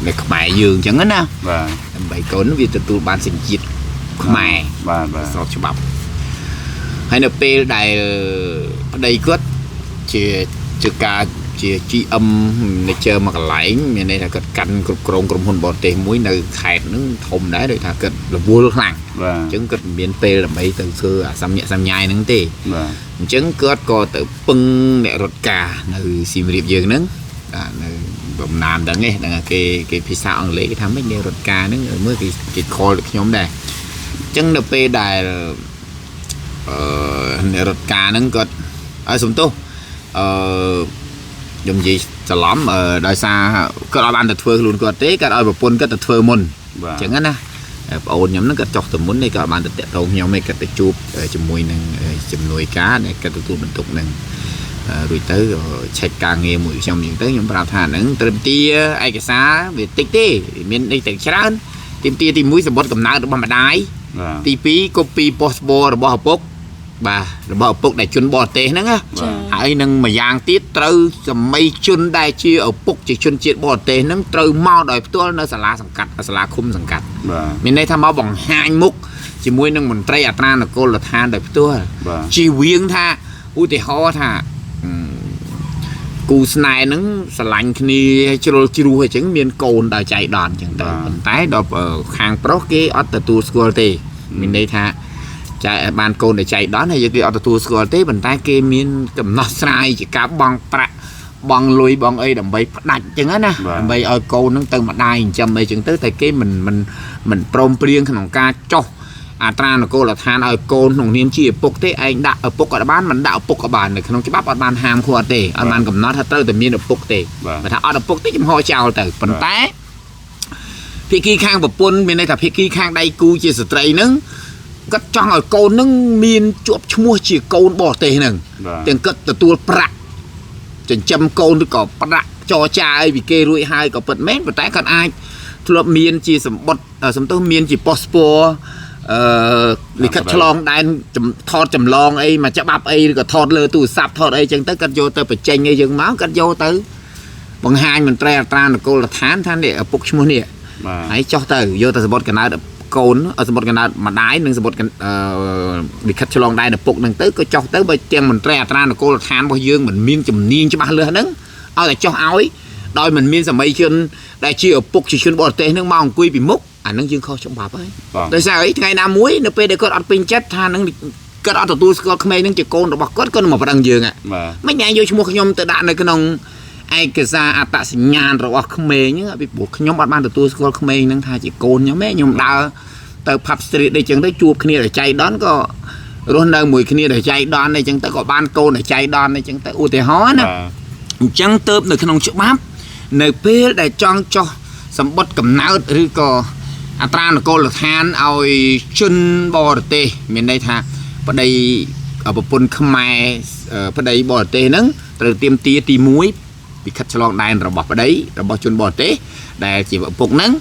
នៅខ្មែរយើងអញ្ចឹងណាបាទដើម្បីកូនវាទទួលបានសញ្ជាតិខ្មែរបាទស្របច្បាប់ហើយនៅពេលដែលប្តីគាត់ជាការជា GM នៃជើមកន្លែងមានន័យថាគាត់កាន់គ្រប់គ្រងក្រុមហ៊ុនបរទេសមួយនៅខេត្តហ្នឹងធំដែរដោយថាគាត់រវល់ខ្លាំងអញ្ចឹងគាត់មានពេលដើម្បីទៅធ្វើអាសញ្ញាញ៉ាយហ្នឹងទេអញ្ចឹងគាត់ក៏ទៅពឹងអ្នករត់ការនៅសៀមរាបយើងហ្នឹងនៅបំណានដល់នេះដល់គេភាសាអង់គ្លេសគេថាម៉េចអ្នករត់ការហ្នឹងមើលគេ call ខ្ញុំដែរអញ្ចឹងនៅពេលដែលអ្នករត់ការហ្នឹងគាត់ឲ្យសំទោសខ្ញុំនិយាយច្រឡំដោយសារគាត់អត់បានទៅធ្វើខ្លួនគាត់ទេគាត់ឲ្យប្រពន្ធគាត់ទៅធ្វើមុនអញ្ចឹងណាប្អូនខ្ញុំហ្នឹងគាត់ចុះទៅមុននេះគាត់បានទៅតាក់ទងខ្ញុំឯងគាត់ទៅជួបជាមួយនឹងជំនួយការដែលគាត់ទទួលបន្ទុកហ្នឹងរួចទៅឆែកការងារមួយខ្ញុំអញ្ចឹងទៅខ្ញុំប្រាប់ថាហ្នឹងត្រឹមទាឯកសារវាតិចទេមានអីទៅច្រើនទី1សម្បត្តិកំណើតរបស់ម្ដាយទី2 copy passport របស់ឪពុកបាទរបស់ឪពុកដែលជនបរទេសហ្នឹងណាហើយនឹងមួយយ៉ាងទៀតត្រូវសម័យជនដែលជាឪពុកជាជនជាតិបរទេសហ្នឹងត្រូវមកដោយផ្ទាល់នៅសាលាសង្កាត់សាលាឃុំសង្កាត់មានន័យថាមកបង្ហាញមុខជាមួយនឹងមន្ត្រីអត្រានុកូលដ្ឋានដោយផ្ទាល់ជីវៀងថាឧទាហរណ៍ថាគូស្នេហ៍ហ្នឹងស្រឡាញ់គ្នាជ្រុលជ្រោះអញ្ចឹងមានកូនដល់ចៃដន្យអញ្ចឹងទៅប៉ុន្តែដល់ខាងប្រុសគេអត់ទទួលស្គាល់ទេមានន័យថាចាបានកូនដែលចៃដន្យហើយគេអត់ទទួលស្គាល់ទេប៉ុន្តែគេមានកំណោះស្រាយជាការបង់ប្រាក់បង់លុយបង់អីដើម្បីផ្ដាច់អញ្ចឹងណាដើម្បីឲ្យកូនហ្នឹងទៅម្ដាយចិញ្ចឹមអីអញ្ចឹងទៅតែគេមិនព្រមព្រៀងក្នុងការចុះអត្រានុកូលដ្ឋានឲ្យកូនក្នុងនាមជាឪពុកទេឯងដាក់ឪពុកក៏បានមិនដាក់ឪពុកក៏បាននៅក្នុងច្បាប់អត់បានហាមគាត់ទេអត់បានកំណត់ថាត្រូវតែមានឪពុកទេបើថាអត់ឪពុកទេចំហចោលទៅប៉ុន្តែភាគីខាងប្រពន្ធមានន័យថាភាគីខាងដៃគូជាស្ត្រីហ្នឹងគាត់ចង់ឲ្យកូននឹងមានជាប់ឈ្មោះជាកូនបរទេសហ្នឹងទាំងគាត់ទទួលប្រាក់ចិញ្ចឹមកូនឬក៏ប្រាក់ចរចាអីពីគេរួចហើយក៏ពិតមែនប៉ុន្តែគាត់អាចធ្លាប់មានជាសម្បត្តិសំទោសមានជា passport លិខិតឆ្លងដែនថតចម្លងអីមកច្បាប់អីឬក៏ថតលើទូរស័ព្ទថតអីចឹងទៅគាត់យកទៅបញ្ចេញអីយើងមកគាត់យកទៅបង្ហាញមន្ត្រីអត្រានុកូលដ្ឋានថានេះឪពុកឈ្មោះនេះហើយចុះទៅយកទៅសម្បត្តិកណើតកូនសម្បត្តិកណើតម្ដាយនិងសម្បត្តិលិខិតឆ្លងដែនឪពុកហ្នឹងទៅក៏ចុះទៅបើទាំងមន្ត្រីអត្រានុកូលដ្ឋានរបស់យើងមិនមានជំនាញច្បាស់លាស់ហ្នឹងឲ្យតែចុះឲ្យដោយមិនមានសម័យជនដែលជាឪពុកជាជនបរទេសហ្នឹងមកអង្គុយពីមុខអាហ្នឹងយើងខុសច្បាប់ហើយដោយសារអីថ្ងៃណាមួយនៅពេលដែលគាត់អត់ពេញចិត្តថាហ្នឹងគាត់អត់ទទួលស្គាល់ក្មេងហ្នឹងជាកូនរបស់គាត់គាត់មកប្តឹងយើងមិនញ៉ាំយកឈ្មោះខ្ញុំទៅដាក់នៅក្នុងឯកសារអត្តសញ្ញាណរបស់ក្មេងហ្នឹងពីព្រោះខ្ញុំអត់បានទទួលស្គាល់ក្មេងហ្នឹងថាជាកូនខ្ញុំទេខ្ញុំដើរទៅផាប់ស្ទ្រីតអីចឹងទៅជួបគ្នាដល់ចៃដន្យក៏រស់នៅមួយគ្នាដល់ចៃដន្យអីចឹងទៅក៏បានកូនដល់ចៃដន្យអីចឹងទៅឧទាហរណ៍ណាអញ្ចឹងទៅនៅក្នុងច្បាប់នៅពេលដែលចង់ចោះសម្បត្តិកំណើតឬក៏អត្រានុកូលដ្ឋានឲ្យជនបរទេសមានន័យថាប្តីប្រពន្ធខ្មែរប្តីបរទេសហ្នឹងត្រូវទាមទារទី1លិខិតឆ្លងដែនរបស់ប្តីរបស់ជនបរទេសដែលជាឪពុកហ្នឹង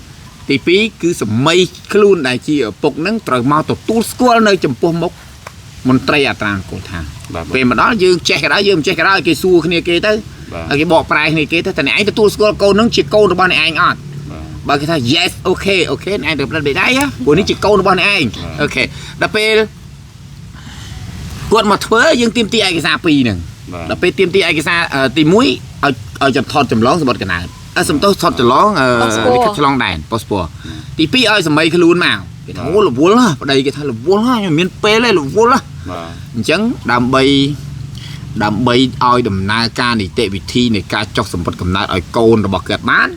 ទី2គឺសម័យខ្លួនដែលជាឪពុកហ្នឹងត្រូវមកទទួលស្គាល់នៅចំពោះមុខមន្ត្រីអត្រានុកូលដ្ឋានពេលមកដល់យើងចេះក៏ដោយយើងមិនចេះក៏ដោយគេសួរគ្នាគេទៅហើយគេបកប្រែគ្នាគេទៅតែអ្នកឯងទទួលស្គាល់កូនហ្នឹងជាកូនរបស់អ្នកឯងអត់បើគេថា yes okay អ្នកឯងទៅផ្ដិតបេដៃព្រោះនេះជាកូនរបស់អ្នកឯងអូខេដល់ពេលគាត់មកធ្វើយើងទាមទារឯកសារ2ហ្នឹងដល់ពេលទាមទារឯកសារទី1ឲ្យថតចម្លងសម្បត្តិកណើតសំទោសថតចម្លងលិខិតឆ្លងដែន passport ទី2ឲ្យសម័យខ្លួនមកគេថាអូរវល់ណាប្តីគេថារវល់ណាខ្ញុំមានពេលទេរវល់ណាអញ្ចឹងដើម្បី ដើម្បីឲ្យដំណើរការនីតិវិធីនៃការចុះសម្បត្តិកំណើតឲ្យកូនរបស់គាត់បាន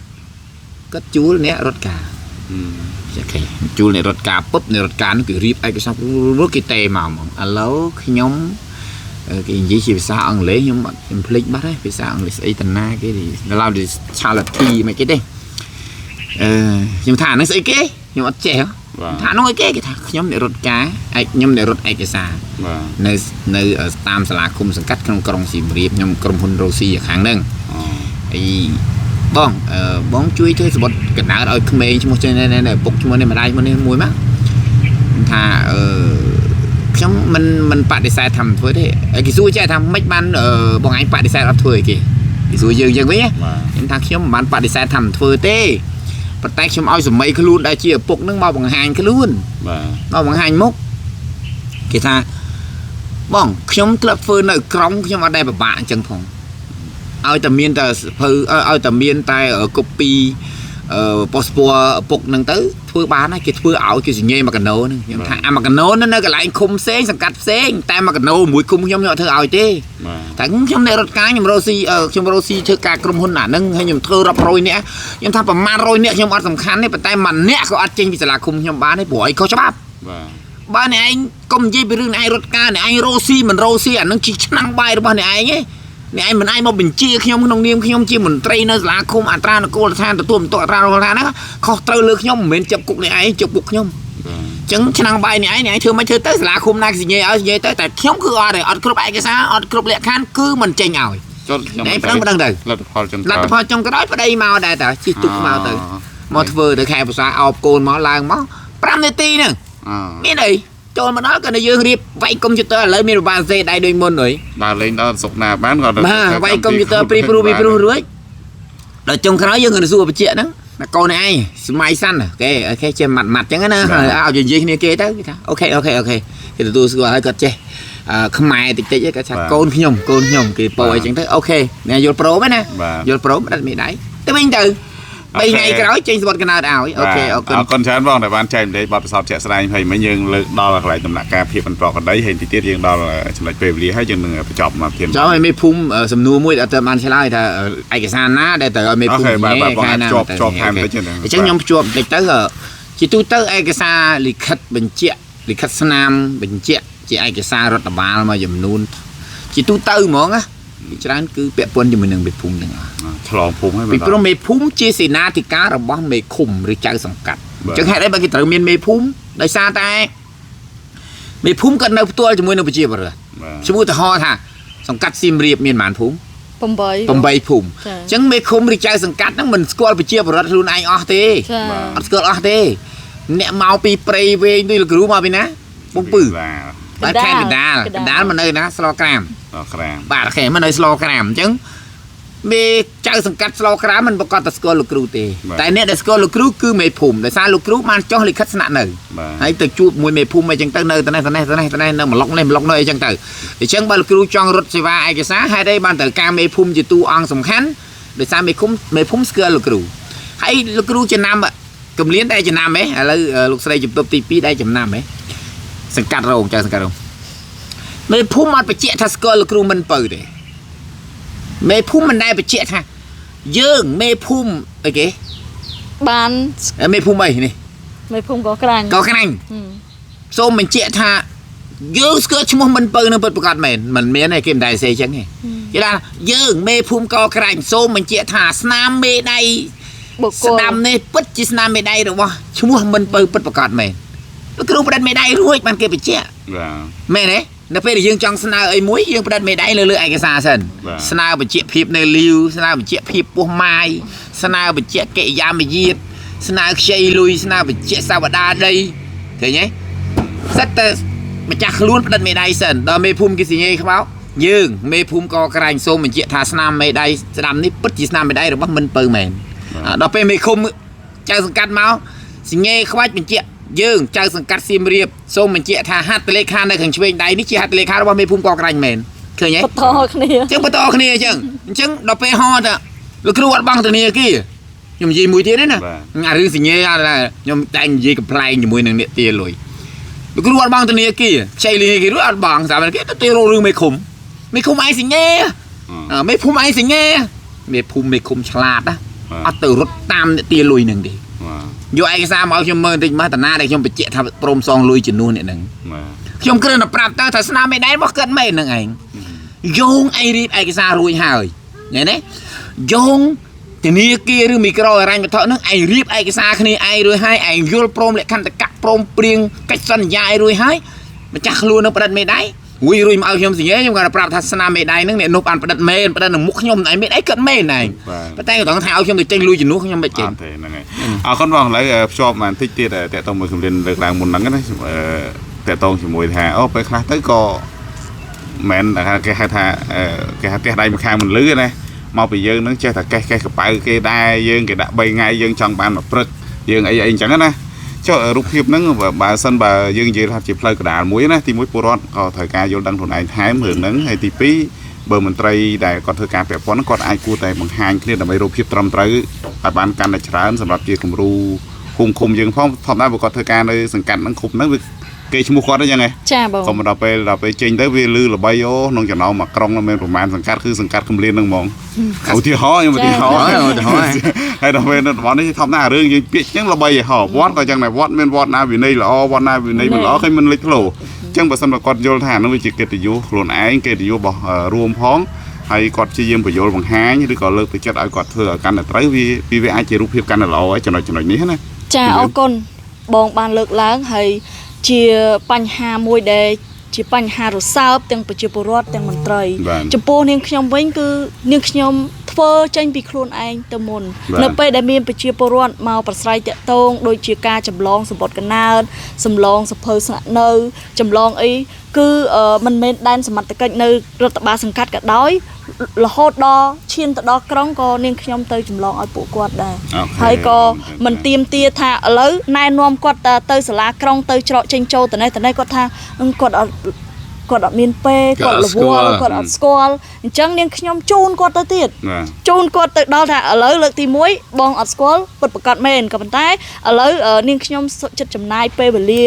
គាត់ជួលអ្នករត់ការអូខេជួលអ្នករត់ការពុបអ្នករត់ការនោះគឺរៀបឯកសាររួចគេតេមកហ្មងឥឡូវខ្ញុំគេនិយាយជាភាសាអង់គ្លេសខ្ញុំភ្លេចបាត់ហើយភាសាអង់គ្លេសស្អីតាណាគេដល់ឡើយ charity មិនគេទេខ្ញុំថាហ្នឹងស្អីគេខ្ញុំអត់ចេះថានោះអីគេថាខ្ញុំអ្នករត់ការខ្ញុំអ្នករត់ឯកសារនៅតាមសាលាគុំសង្កាត់ក្នុងក្រុងសៀមរាបខ្ញុំក្រុមហ៊ុនរ៉ូស៊ីខាងហ្នឹងអីបងជួយធ្វើសម្បត្តិកណ្ដាលឲ្យក្មេងឈ្មោះចេះណែពុកឈ្មោះនេះម្ដាយឈ្មោះនេះមួយមកថាខ្ញុំមិនបដិសេធថាមិនធ្វើទេគេសួរចេះថាមិនបានបងឯងបដិសេធអត់ធ្វើអីគេសួរយើងចឹងវិញខ្ញុំថាខ្ញុំមិនបានបដិសេធថាមិនធ្វើទេប៉ុន្តែខ្ញុំឲ្យសម័យខ្លួនដែលជាឪពុកនឹងមកបង្ហាញខ្លួនមកបង្ហាញមុខគេថាបងខ្ញុំធ្លាប់ធ្វើនៅក្រុងខ្ញុំអត់ដែលពិបាកអញ្ចឹងផងឲ្យតែមានតែឲ្យតែមានតែកូពីប៉ូសពតឪពុកនឹងទៅធ្វើបានហើយគេធ្វើឲ្យគេសញ្ញេមកកាណូហ្នឹងខ្ញុំថាអាមកកាណូនៅកន្លែងឃុំផ្សេងសង្កាត់ផ្សេងតែមកកាណូមួយឃុំខ្ញុំអត់ធ្វើឲ្យទេតែខ្ញុំអ្នករត់ការខ្ញុំរស់ស៊ីធ្វើការក្រុមហ៊ុនអាហ្នឹងហើយខ្ញុំធ្វើរាប់រយនាក់ខ្ញុំថាប្រមាណ100នាក់ខ្ញុំអត់សំខាន់ទេប៉ុន្តែម្នាក់ក៏អត់ចេញពីសាលាឃុំខ្ញុំបានទេព្រោះអីខុសច្បាប់បើអ្នកឯងកុំនិយាយពីរឿងអ្នកឯងរត់ការអ្នកឯងរស់ស៊ីមិនរស់ស៊ីអាហ្នឹងជីឆ្នាំងបាយរបស់អ្នកឯងទេអ្នកឯងមិនអាចមកបញ្ជាខ្ញុំក្នុងនាមខ្ញុំជាមន្ត្រីនៅសាលាឃុំអត្រានុកូលដ្ឋានទទួលបន្ទុកអត្រានុកូលដ្ឋានហ្នឹងខុសត្រូវលើខ្ញុំមិនមែនចាប់គុកអ្នកឯងចាប់គុកខ្ញុំអញ្ចឹងឆ្នាំងបាយអ្នកឯងធ្វើមិនធ្វើទៅសាលាឃុំណាគេសញ្ញេឲ្យសញ្ញេទៅតែខ្ញុំគឺអត់គ្រប់ឯកសារអត់គ្រប់លក្ខខណ្ឌគឺមិនចេញឲ្យចុះខ្ញុំមិនដឹងទៅលទ្ធផលចុងក្រោយប្តីមកដែរតើជិះទុកមកទៅមកធ្វើទៅខែភាសាអោបកូនមកឡើងមក5នាទីហ្នឹងមានអីចូលមកដល់ក៏នៅយើងរៀបវាយកុំព្យូទ័រឥឡូវមានបានសេដៃដូចមុនហើយដើរលេងដល់សុកណាបានក៏វាយកុំព្យូទ័រព្រីព្រូរួចដល់ចុងក្រោយយើងក៏សួរបច្ចៈហ្នឹងកូនឯងសម័យសិនគេចេះម៉ាត់អញ្ចឹងណាឲ្យនិយាយគ្នាគេទៅគេថាអូខេគេទទួលស្គាល់ហើយគាត់ចេះខ្មែរតិចៗគាត់ថាកូនខ្ញុំគេពោអីចឹងទៅអូខេអ្នកយល់ប្រូមណាយល់ប្រូមដាក់មេដៃទៅវិញទៅ3ថ្ងៃក្រោយចេញសម្បត្តិកណ្ដាលឲ្យអូខេអរគុណច្រើនបងដែលបានចែកម្លែកបទពិសោធន៍ជាក់ស្ដែងហើយមិញយើងលើកដល់កន្លែងដំណាក់កាលភាពបន្តក្តីហើយទីទៀតយើងដល់ចំណុចពេលវេលាហើយយើងនឹងបញ្ចប់មកទៀតចូលឲ្យមេភូមិសំណួរមួយអត់បានឆ្លើយថាឯកសារណាដែលត្រូវឲ្យមេភូមិខែណាជាប់ថែមតិចហ្នឹងអញ្ចឹងខ្ញុំភ្ជាប់តិចទៅជាទូទៅឯកសារលិខិតបញ្ជាក់លិខិតស្នាមបញ្ជាក់ជាឯកសាររដ្ឋបាលមួយចំនួនជាទូទៅហ្មងណាច្រើនគឺពាក់ព័ន្ធជាមួយនឹងមេភូមិទាំងអស់ឆ្លងភូមិហើយពីព្រោះមេភូមិជាសេនាធិការរបស់មេឃុំឬចៅសង្កាត់អញ្ចឹងហេតុអីបើគេត្រូវមានមេភូមិដោយសារតែមេភូមិក៏នៅផ្ទាល់ជាមួយនឹងប្រជាពលរដ្ឋឈ្មោះឧទាហរណ៍ថាសង្កាត់សៀមរាបមានប៉ុន្មានភូមិ8ភូមិអញ្ចឹងមេឃុំឬចៅសង្កាត់ហ្នឹងមិនស្គាល់ប្រជាពលរដ្ឋខ្លួនឯងអស់ទេអត់ស្គាល់អស់ទេអ្នកមកពីព្រៃវែងដូចលោកគ្រូមកពីណាបងពឺបាទខេត្តកណ្ដាលមកនៅណាស្លក្រាមបាទខេត្តមកនៅស្លក្រាមអញ្ចឹងមេចៅសង្កាត់ស្លក្រាមមិនប្រកាសតែស្គាល់លោកគ្រូទេតែអ្នកដែលស្គាល់លោកគ្រូគឺមេភូមិដោយសារលោកគ្រូបានចុះលិខិតស្នាក់នៅហើយទៅជួបមួយមេភូមិអីចឹងទៅនៅតែនេះនៅម្លុកនេះម្លុកនោះអីចឹងទៅអញ្ចឹងបើលោកគ្រូចង់រត់សេវាឯកសារហេតុអីបានត្រូវការមេភូមិជាតួអង្គសំខាន់ដោយសារមេភូមិស្គាល់លោកគ្រូហើយលោកគ្រូចំណាំកំលៀនដែរចំណាំហ៎ឥឡូវលោកស្រីជំទប់ទី2ដែរចំណាំហ៎សង្កាត់រងចៅសង្កាត់រងមេភូមិអត់បញ្ជាក់ថាស្គាល់លោកគ្រូមិនបើទេមេភូមិមិនដែលបញ្ជាក់ថាយើងមេភូមិអីគេបានមេភូមិអីនេះមេភូមិកក្រាញ់សូមបញ្ជាក់ថាយើងស្គាល់ឈ្មោះមិនបើនឹងពិតប្រាកដមែនមិនមានទេគេមិនដែលសេអញ្ចឹងទេគេថាយើងមេភូមិកក្រាញ់សូមបញ្ជាក់ថាស្នាមមេដៃស្ដាំនេះពិតជាស្នាមមេដៃរបស់ឈ្មោះមិនបើពិតប្រាកដមែនលោកគ្រូផ្ដិតមេដៃរួចបានគេបញ្ជាក់មែនទេនៅពេលដែលយើងចង់ស្នើអីមួយយើងផ្ដិតមេដៃលើឯកសារសិនស្នើបញ្ជាក់ភាពនៅលាវស្នើបញ្ជាក់ភាពពោះម៉ាយស្នើបញ្ជាក់កិរិយាមាយាទស្នើខ្ចីលុយស្នើបញ្ជាក់សាវតាដីឃើញទេសិតតែម្ចាស់ខ្លួនផ្ដិតមេដៃសិនដល់មេភូមិគេសញ្ញេខ្បោយើងមេភូមិកក្រាញ់សូមបញ្ជាក់ថាស្នាមមេដៃស្ដាំនេះពិតជាស្នាមមេដៃរបស់មិនបើមែនដល់ពេលមេឃុំចៅសង្កាត់មកសញ្ញេខ្វាច់បញ្ជាក់យើងចៅសង្កាត់សៀមរាបសូមបញ្ជាក់ថាហត្ថលេខានៅខាងឆ្វេងដៃនេះជាហត្ថលេខារបស់មេភូមិកក្រាញ់មែនឃើញទេបន្តគ្នាអញ្ចឹងបន្តគ្នាអញ្ចឹងដល់ពេលហោតលោកគ្រូអត់បង់ធនាគារខ្ញុំនិយាយមួយទៀតទេណាអារឿងសញ្ញេខ្ញុំតែងនិយាយកំ pl ែងជាមួយនឹងអ្នកទាលុយលោកគ្រូអត់បង់ធនាគារខ្ចីលុយគេរួចអត់បង់ស្រាប់គេទៅទារឿងមេឃុំ ไม่คุมไอ้สิงเงี้ยไม่คุมไอ้สิงเงี้ยไม่คุมฉลาดนะเอาตัวรถตามตีลุยหนึ่งดิอยู่ไอ้ซาเอาชมเมอร์ติมาแต่หน้าได้ชมไปเจาะทำโปรมซองลุยจุดนู้นเนี่ยหนึ่งชมเครื่องปรับตาแต่สนามไม่ได้บอกเกิดไม่หนึ่งเองโยงไอ้รีบไอ้ซาลุยหายอย่างนี้โยงทีนี้กีหรือมีกระโดดอะไรมาเถอะนึกไอ้รีบไอ้ซาคณีไอ้รวยให้ไอ้โยลโปรมเลยคันตะกักโปรมเปลี่ยนกัจสัญญาไอ้รวยให้มันจักลูนึกประเด็นไม่ได้วิ่งรวยมาเอาชมสิ่งนี้ชมการปรับทัศนาไม่ได้นึกเนี่ยนบอันประเด็นเมนประเด็นหนึ่งมุกชมไหนไม่ได้เกิดเมนไหนประเด็นต้องเอาชมตัวเจงลุยจุดนู้นชมไปเจงเอาคนบอกเลยชอบมันที่ตีแต่ต้องมือคุมเรียนเลิกแรงมุนนั้นก็ได้แต่ต้องชิมวยแทนโอ้ไปคลาสtớiก็แมนนะครับแกให้ท่าแกให้แกได้มาข้างมันลื้อนะmau bị dương nó chơi thật cái cái bài cái đai dương cái đã bay ngay dương trong bàn một bật dương ấy chẳng á cho rút hiệp nó bà sân bà dương gì là chỉ play cái đà muối này thì muối poron có thời ca vô đăng thôn này hái mượn nắng hay thì pí bờ mình tây đại còn thời ca đẹp quá nó còn ai cua tay bằng hai cái là mấy rút hiệp trầm tới tại bàn can là chánสำหรับจีcùng ru cùng dương phong phongได้còn thời ca nơi sừng cạn nó khum nó cái chung một con đóยังไงcòn màเราไปเจงtới về lư là bay vô nông cho nó mà trong nó menประมาณสังกัดคือสังกัดคำเรียนนั่งมองเอาที่ห่อยังไม่ที่ห่อให้เราไปนั่นวันนี้ทำหน้าเรื่องยังเปียกยังเราไปห่อวอดก็จังไหนวอดเป็นวอดนาวินัยหรอวอดนาวินัยมันหรอให้มันเล็กโหลจังแบบสำหรับกอดโยนฐานนั่นวิจิตเกิดอยู่หล่นไอ้เกิดอยู่บ่รวมพ้องให้กอดชี้ยืมประโยชน์บางหางหรือก็เลิกไปจัดเอากอดเถื่อกันแต่ไตรวีไอจะรูปเพียบกันแต่เราไอ้จังหน่อยนี้นะจ้าเอาคนบองบานเลิกล้างให้ជាបញ្ហាមួយដែលជាបញ្ហារសើបទាំងប្រជាពលរដ្ឋទាំងមន្ត្រីចំពោះនាងខ្ញុំវិញគឺនាងខ្ញុំធ្វើចេញពីខ្លួនឯងទៅមុននៅពេលដែលមានប្រជាពលរដ្ឋមកប្រស្រ័យតាក់ទងដូចជាការចម្លងសម្បត្តិកណើតសម្លងសភៅស្នាក់នៅចម្លងអីគឺមិនមែនដែនសមត្ថកិច្ចនៅរដ្ឋបាលសង្កាត់ក៏ដោយរហូតដល់ឈានទៅដល់ក្រុងក៏នាងខ្ញុំទៅចម្លងឲ្យពួកគាត់ដែរហើយក៏មិនទៀមទាថាឥឡូវណែនាំគាត់ទៅសាលាក្រុងទៅច្រកចេញចូលទៅនេះគាត់ថាគាត់អត់មានពេលគាត់រវល់គាត់អត់ស្គាល់អញ្ចឹងនាងខ្ញុំជូនគាត់ទៅទៀតជូនគាត់ទៅដល់ថាឥឡូវលើកទី1បងអត់ស្គាល់ពិតប្រាកដមែនក៏ប៉ុន្តែឥឡូវនាងខ្ញុំចិត្តចំណាយពេលវេលា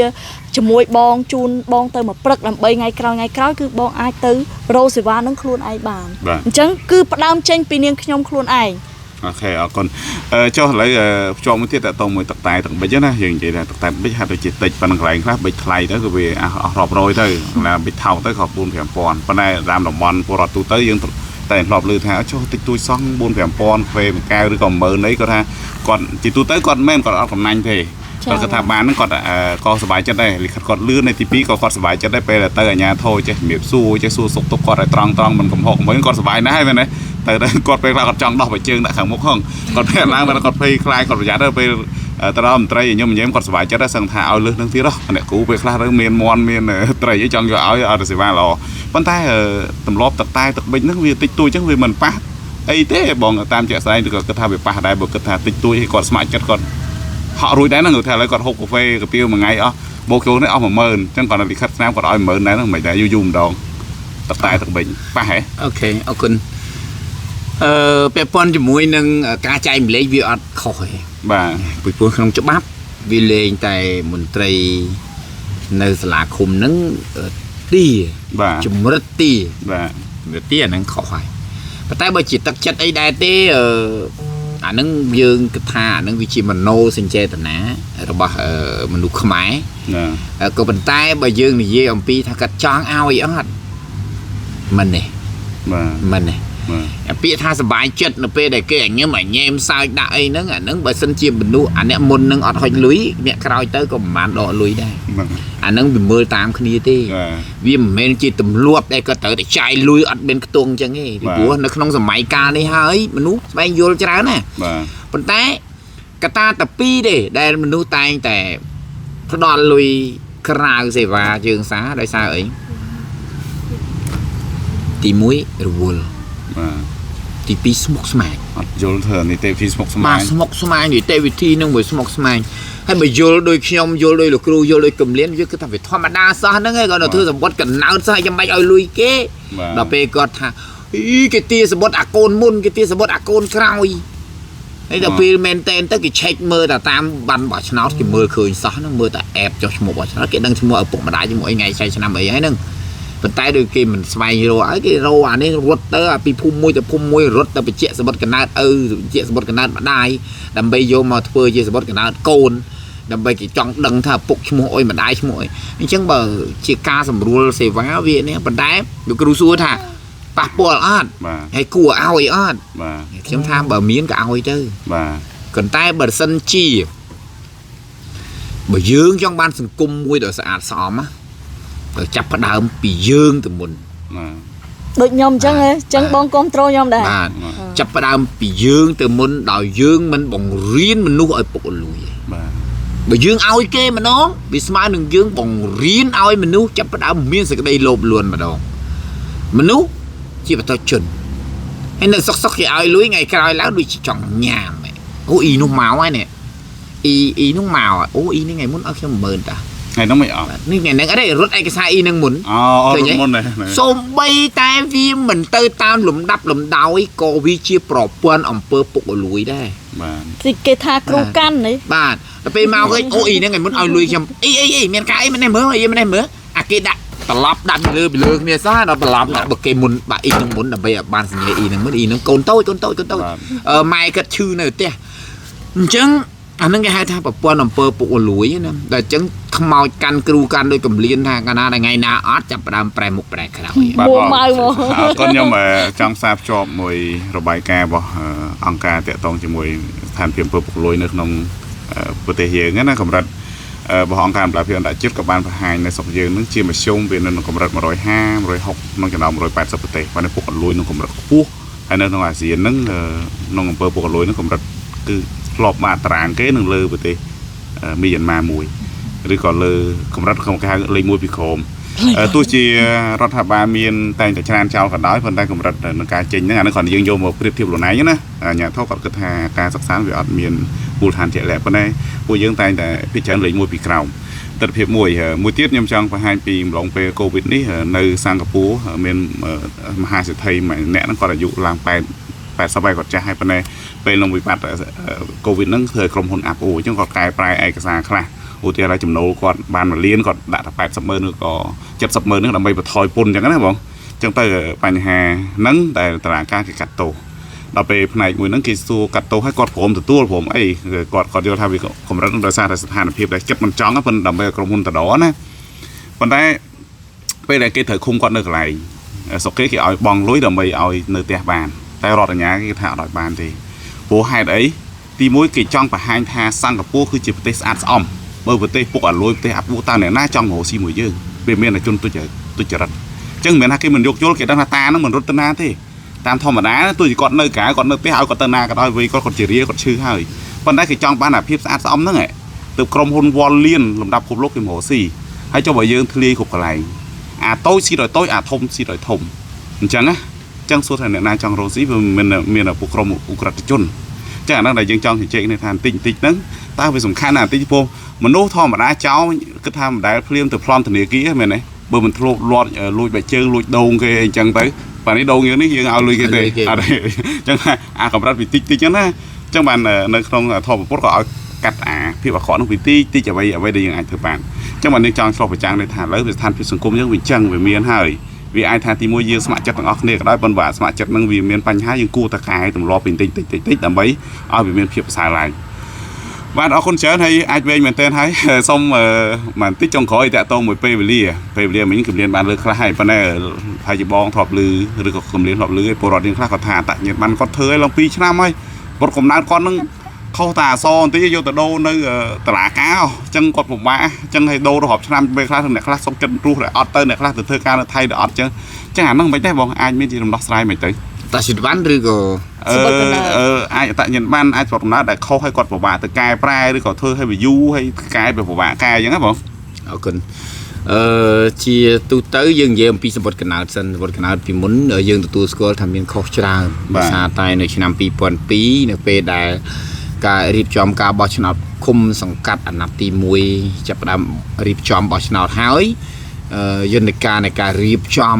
ជាមួយបងជូនបងទៅមកព្រឹកដើម្បីថ្ងៃក្រោយគឺបងអាចទៅរោសេវានឹងខ្លួនឯងបានអញ្ចឹងគឺផ្ដើមចេញពីនាងខ្ញុំខ្លួនឯងโอเคเอาคนcho lấy cho một tiết tại tông một tập tài tận bây giờ na hiện vậy là tập tài bây giờ tôi chỉ tịch phần lại khác bị thay đó cái về rọp rồi thôi là bị thâu tới họp buôn phèm pòn phần này làm đồng bòn của rọt tu tới dương tại rọp lừa tháo cho tịch tôi xong buôn phèm pòn về cao rồi còn mờ đấy có tha còn chỉ tu tới còn men còn ở còn nhanh thì còn cái thằng bán nó cònสบายใจได้หรือcònลื่นในทีปีcònสบายใจได้ไปlà tới ở nhà thôi chứ miệng xu sụp tục còn lại tròn mình cầm hộp mới cònสบายนะให้ไปไหนแต่กดไปเรากดจังดอกไปเชิงแต่ขังมุกห้องกดแผ่นล่างมันกดไปคลายกดประหยัดไปตลอดไตรอย่างเงี้ยมันยังกดสบายจะได้สังหาเอาเรื่องทั้งที่đóเนี่ยกูไปคลายเรื่องเมียนมอนเมียนไตรยังจังอยู่เอาแต่สิว่าเราวันใต้ตำรวจตัดใต้ตัดบินนั่งวีติดตัวจังวีมันป้าไอ้เต้บอกตามเจ้าสายก็ทำแบบป้าได้บอกก็ทำติดตัวให้กดสมัยจัดก่อนhọ rồi đấy là người thầy lấy còn hộp cà phê cà phê mà ngày bố chú nó ông mà mờn chẳng còn là đi khách nam còn nói mờn đấy nó mày đã vô dùng đòn tập tài tập bệnh ba hả ok ok ពាក់ព័ន្ធជាមួយនឹងការចែកម្លែកវាអត់ខុសទេបាទពីព្រោះក្នុងច្បាប់វាលេងតែមន្ត្រីនៅសាលាឃុំហ្នឹងទីជំរិតទីបាទវាទីអាហ្នឹងខុសហើយប៉ុន្តែបើជាទឹកចិត្តអីដែរទេអាហ្នឹងយើងគិតថាអាហ្នឹងវាជាមโนសញ្ចេតនារបស់មនុស្សខ្មែរក៏ប៉ុន្តែបើយើងនិយាយអំពីថាគាត់ចង់ឲ្យអត់មិនទេមិនទេពាក្យថាសบายចិត្តនៅពេលដែលគេញ៉ាំសើចដាក់អីហ្នឹងអាហ្នឹងបើសិនជាមនុស្សអាអ្នកមុនហ្នឹងអត់ហុចលុយអ្នកក្រោយទៅក៏មិនបានដកលុយដែរអាហ្នឹងវាមើលតាមគ្នាទេវាមិនមែនជាទម្លាប់ដែលគាត់ត្រូវតែចាយលុយអត់មានខ្ទង់អញ្ចឹងទេពីព្រោះនៅក្នុងសម័យកាលនេះហើយមនុស្សស្វែងយល់ច្រើនណាប៉ុន្តែកត្តាតែពីរទេដែលមនុស្សតែងតែផ្ដល់លុយក្រៅសេវាជើងសារដោយសារអីទី1រវល់ទី2ស្មុគស្មាញយល់ធ្វើនីតិវិធីស្មុគស្មាញស្មុគស្មាញនីតិវិធីនឹងមួយស្មុគស្មាញហើយបើយល់ដោយខ្ញុំយល់ដោយលោកគ្រូយល់ដោយកំលៀនវាគឺថាវាធម្មតាសោះហ្នឹងឯងគាត់ទៅធ្វើសម្បត្តិកណោតសោះចាំបាច់ឲ្យលុយគេដល់ពេលគាត់ថាគេទាសម្បត្តិអាកូនមុនគេទាសម្បត្តិអាកូនក្រោយហើយដល់ពេលមែនតែនទៅគេឆែកមើលតែតាមបានបោះឆ្នោតគេមើលឃើញសោះហ្នឹងមើលតែអេបចុះឈ្មោះបោះឆ្នោតគេដឹងឈ្មោះឪពុកម្ដាយជាមួយថ្ងៃចែកឆ្នាំអីហើយហ្នឹងប ប៉ុន្តែដូចគេមិនស្វែងរកឲ្យគេរកអានេះរត់ទៅពីភូមិមួយទៅភូមិមួយរត់ទៅបញ្ជាក់សម្បត្តិកណើតឪបញ្ជាក់សម្បត្តិកណើតម្ដាយដើម្បីយកមកធ្វើជាសម្បត្តិកណើតកូនដើម្បីគេចង់ដឹងថាពុកឈ្មោះអុយម្ដាយឈ្មោះអុយអញ្ចឹងបើជាការសម្រួលសេវាវានេះប៉ុន្តែលោកគ្រូសួរថាប៉ះពាល់អត់ហើយគួរឲ្យអត់ខ្ញុំថាបើមានក៏ឲ្យទៅប៉ុន្តែបើសិនជាបើយើងចង់បានសង្គមមួយដ៏ស្អាតស្អំទៅចាប់ផ្ដើមពីយើងទៅមុនដូចខ្ញុំអញ្ចឹងហ៎អញ្ចឹងបងគ្រប់ត្រូលខ្ញុំដែរបាទចាប់ផ្ដើមពីយើងទៅមុនដោយយើងមិនបង្រៀនមនុស្សឲ្យពុករលួយបាទបើយើងឲ្យគេម្ដងវាស្មើនឹងយើងបង្រៀនឲ្យមនុស្សចាប់ផ្ដើមមានសេចក្តីលោភលួនម្ដងមនុស្សជាបទជនហើយនៅសុកគេឲ្យលួយថ្ងៃក្រោយឡើងដូចចង់ញ៉ាំអូអ៊ីនោះមកហើយនេះអ៊ីនោះមកអូអ៊ីនេះថ្ងៃមុនឲ្យខ្ញុំ10000តាថ្ងៃនោះមិនអត់នេះថ្ងៃហ្នឹងអត់ទេរត់ឯកសារអ៊ីហ្នឹងមុនរត់មុនសូម្បីតែវាមិនទៅតាមលំដាប់លំដោយក៏វាជាប្រព័ន្ធអំពើពុករលួយដែរបាទគេថាគ្រូកាន់នេះបាទដល់ពេលមកវិញអូអ៊ីហ្នឹងថ្ងៃមុនឲ្យលួយខ្ញុំអ៊ីមានការអីមិននេះមើលអាគេដាក់ត្រឡប់ដាក់ពីលើគ្នាសោះដល់ត្រឡប់ដាក់បើគេមុនបាក់អ៊ីហ្នឹងមុនដើម្បីឲ្យបានសញ្ញាអ៊ីហ្នឹងមុនអ៊ីហ្នឹងកូនតូចម៉ែគាត់ឈឺនៅផ្ទះអញ្ចឹងអានឹងគេហៅថាប្រព័ន្ធអំពើពុករលួយណាតែអញ្ចឹងខ្មោចកាន់គ្រូកាន់ដោយកំលៀនថាកាលណាថ្ងៃណាអត់ចាប់ផ្ដើមប្រែមុខប្រែក្រោយបាទបងគាត់ខ្ញុំចង់ផ្សារភ្ជាប់មួយរបាយការណ៍របស់អង្គការតាក់ទងជាមួយស្ថានភាពអំពើពុករលួយនៅក្នុងប្រទេសយើងណាកម្រិតរបស់អង្គការអំណាចភាពអន្តរជាតិក៏បានបង្ហាញនៅស្រុកយើងនឹងជាមធ្យមវានៅកម្រិត150 160ក្នុងចំណោម180ប្រទេសបានពុករលួយក្នុងកម្រិតខ្ពស់ហើយនៅក្នុងអាស៊ាននឹងក្នុងអំពើពុករលួយនឹងកម្រិតគឺធ្លាប់បានតារាងគេនឹងលើប្រទេសមីយ៉ាន់ម៉ាមួយឬក៏លើកម្រិតក្នុងការលេខ1ពីក្រោមទោះជារដ្ឋាភិបាលមានតែងតែច្រានចោលក៏ដោយប៉ុន្តែកម្រិតក្នុងការចេញហ្នឹងអានេះគាត់យើងយកមកប្រៀបធៀបខ្លួនឯងណាអាញាធិបគាត់គិតថាការសិក្សាវាអត់មានមូលដ្ឋានជាក់លាក់ប៉ុន្តែពួកយើងតែងតែពិចារណាលេខ1ពីក្រោមទស្សនវិជ្ជាមួយទៀតខ្ញុំចង់បង្ហាញពីអំឡុងពេលកូវីដនេះនៅសិង្ហបុរីមានមហាសេដ្ឋីម្នាក់ហ្នឹងគាត់អាយុឡើង80ហើយគាត់ចាស់ហើយប៉ុន្តែពេលក្នុងវិបត្តិកូវីដហ្នឹងធ្វើឲ្យក្រុមហ៊ុនអាប់អូអញ្ចឹងគាត់កែប្រែឯកសារខ្លះឧទាហរណ៍ចំណូលគាត់បាន1លានគាត់ដាក់តែ80,000ឬក៏70,000ហ្នឹងដើម្បីបន្ថយពន្ធអញ្ចឹងណាបងអញ្ចឹងទៅបញ្ហាហ្នឹងតែតឡាការគេកាត់ទោសដល់ពេលផ្នែកមួយហ្នឹងគេសួរកាត់ទោសឲ្យគាត់ព្រមទទួលព្រមអីគាត់យល់ថាវាកម្រិតដោយសារតែស្ថានភាពដែលចិត្តមិនចង់ប៉ុន្តែដើម្បីឲ្យក្រុមហ៊ុនតដណាប៉ុន្តែពេលដែលគេត្រូវឃុំគាត់នៅកន្លែងស្រុកគេឲ្យបង់លុយដើម្បីឲ្យនៅផ្ទះបានតែរដ្ឋអាជ្ញាគេថាអត់ឲ្យបានទេព្រោះហេតុអីទី1គេចង់បង្ហាញថាសិង្ហបុរីគឺជាប្រទេសស្អាតស្អំបើប្រទេសពុករលួយប្រទេសអាប់តើអ្នកណាចង់មកស៊ីមួយយើងវាមានតែជនទុច្ចរិតអញ្ចឹងមិនថាគេមិនយកយល់គេដឹងថាតាហ្នឹងមិនរត់ទៅណាទេតាមធម្មតាទោះជាគាត់នៅក្រៅគាត់នៅផ្ទះឲ្យគាត់ទៅណាក៏ដោយវិញគាត់ជារាគាត់ឈឺហើយប៉ុន្តែគេចង់បានអាភាពស្អាតស្អំហ្នឹងទៅក្រុមហ៊ុនវល់លៀនលំដាប់គ្រប់លោកគេមកស៊ីហើយចុះបើយើងធ្លាយគ្រប់កន្លែងអាតូចស៊ីដោយតូចអាធំស៊ីដោយធំអញ្ចឹងណាចឹងសួរថាអ្នកណាចង់រកស៊ីវាមានពួកក្រុមឧក្រិដ្ឋជនចឹងអាហ្នឹងដែលយើងចង់ជជែកនេះថាបន្តិចហ្នឹងតើវាសំខាន់ណាស់បន្តិចព្រោះមនុស្សធម្មតាចោលគិតថាមិនដែលភ្លាមទៅប្លន់ធនាគារមែនទេបើមិនធ្លាប់លាត់លួចបែកជើងលួចដូងគេអញ្ចឹងទៅបាទនេះដូងយើងនេះយើងឲ្យលុយគេទេអត់ទេអញ្ចឹងអាកម្រិតពីតិចចឹងណាអញ្ចឹងបាននៅក្នុងធម៌ពុទ្ធក៏ឲ្យកាត់អាភាពអាក្រក់នោះពីតិចអ្វីដែលយើងអាចធ្វើបានអញ្ចឹងបានយើងចង់ឆ្លុះបញ្ចាំងនេះថាឥឡូវវាស្ថានភាពសង្គមយើងវាអញ្ចឹងវាមានហើយវាអាចថាទីមួយយើងស្ម័គ្រចិត្តទាំងអស់គ្នាក៏ដោយប៉ុន្តែស្ម័គ្រចិត្តនឹងវាមានបញ្ហាយើងគួរតែកែទម្លាប់ពីតិចដើម្បីឲ្យវាមានភាពប្រសើរឡើងបាទអរគុណច្រើនហើយអាចវែងមែនទែនហើយសូមបន្តិចចុងក្រោយតាក់ទងមួយពេលវេលាមិញគម្រាមបានលើខ្លះហើយប៉ុន្តែហើយជាបងធ្លាប់លឺឬក៏គម្រាមធ្លាប់លឺឯពលរដ្ឋយើងខ្លះគាត់ថាអតញ្ញាតបានគាត់ធ្វើឲ្យឡើង2ឆ្នាំហើយពុតកំណើតគាត់នឹងខុសតាអសបន្តិចយកទៅដូរនៅតឡាការអញ្ចឹងគាត់ពិបាកអញ្ចឹងឲ្យដូររាប់ឆ្នាំពេលខ្លះអ្នកខ្លះសុខចិត្តរស់តែអត់ទៅអ្នកខ្លះទៅធ្វើការនៅថៃតែអត់អញ្ចឹងអាហ្នឹងមិនទេបងអាចមានជាដំណោះស្រាយមិនទៅតាសិទ្ធិបានឬក៏អាចអតញ្ញាតបានអាចប្រកកំណើតដែលខុសឲ្យគាត់ពិបាកទៅកែប្រែឬក៏ធ្វើឲ្យវាយូរហើយកែពិបាកកែអញ្ចឹងណាបងអរគុណជាទូទៅយើងនិយាយអំពីសម្បត្តិកណើតសិនសម្បត្តិកណើតពីមុនយើងទទួលស្គាល់ថាមានខុសច្រើនដោយសារតែនៅឆ្នាំ2002នៅពេលដែលការរៀបចំការបោះឆ្នោតឃុំសង្កាត់អាណត្តិទី1ចាប់ផ្ដើមរៀបចំបោះឆ្នោតហើយយន្តការនៃការរៀបចំ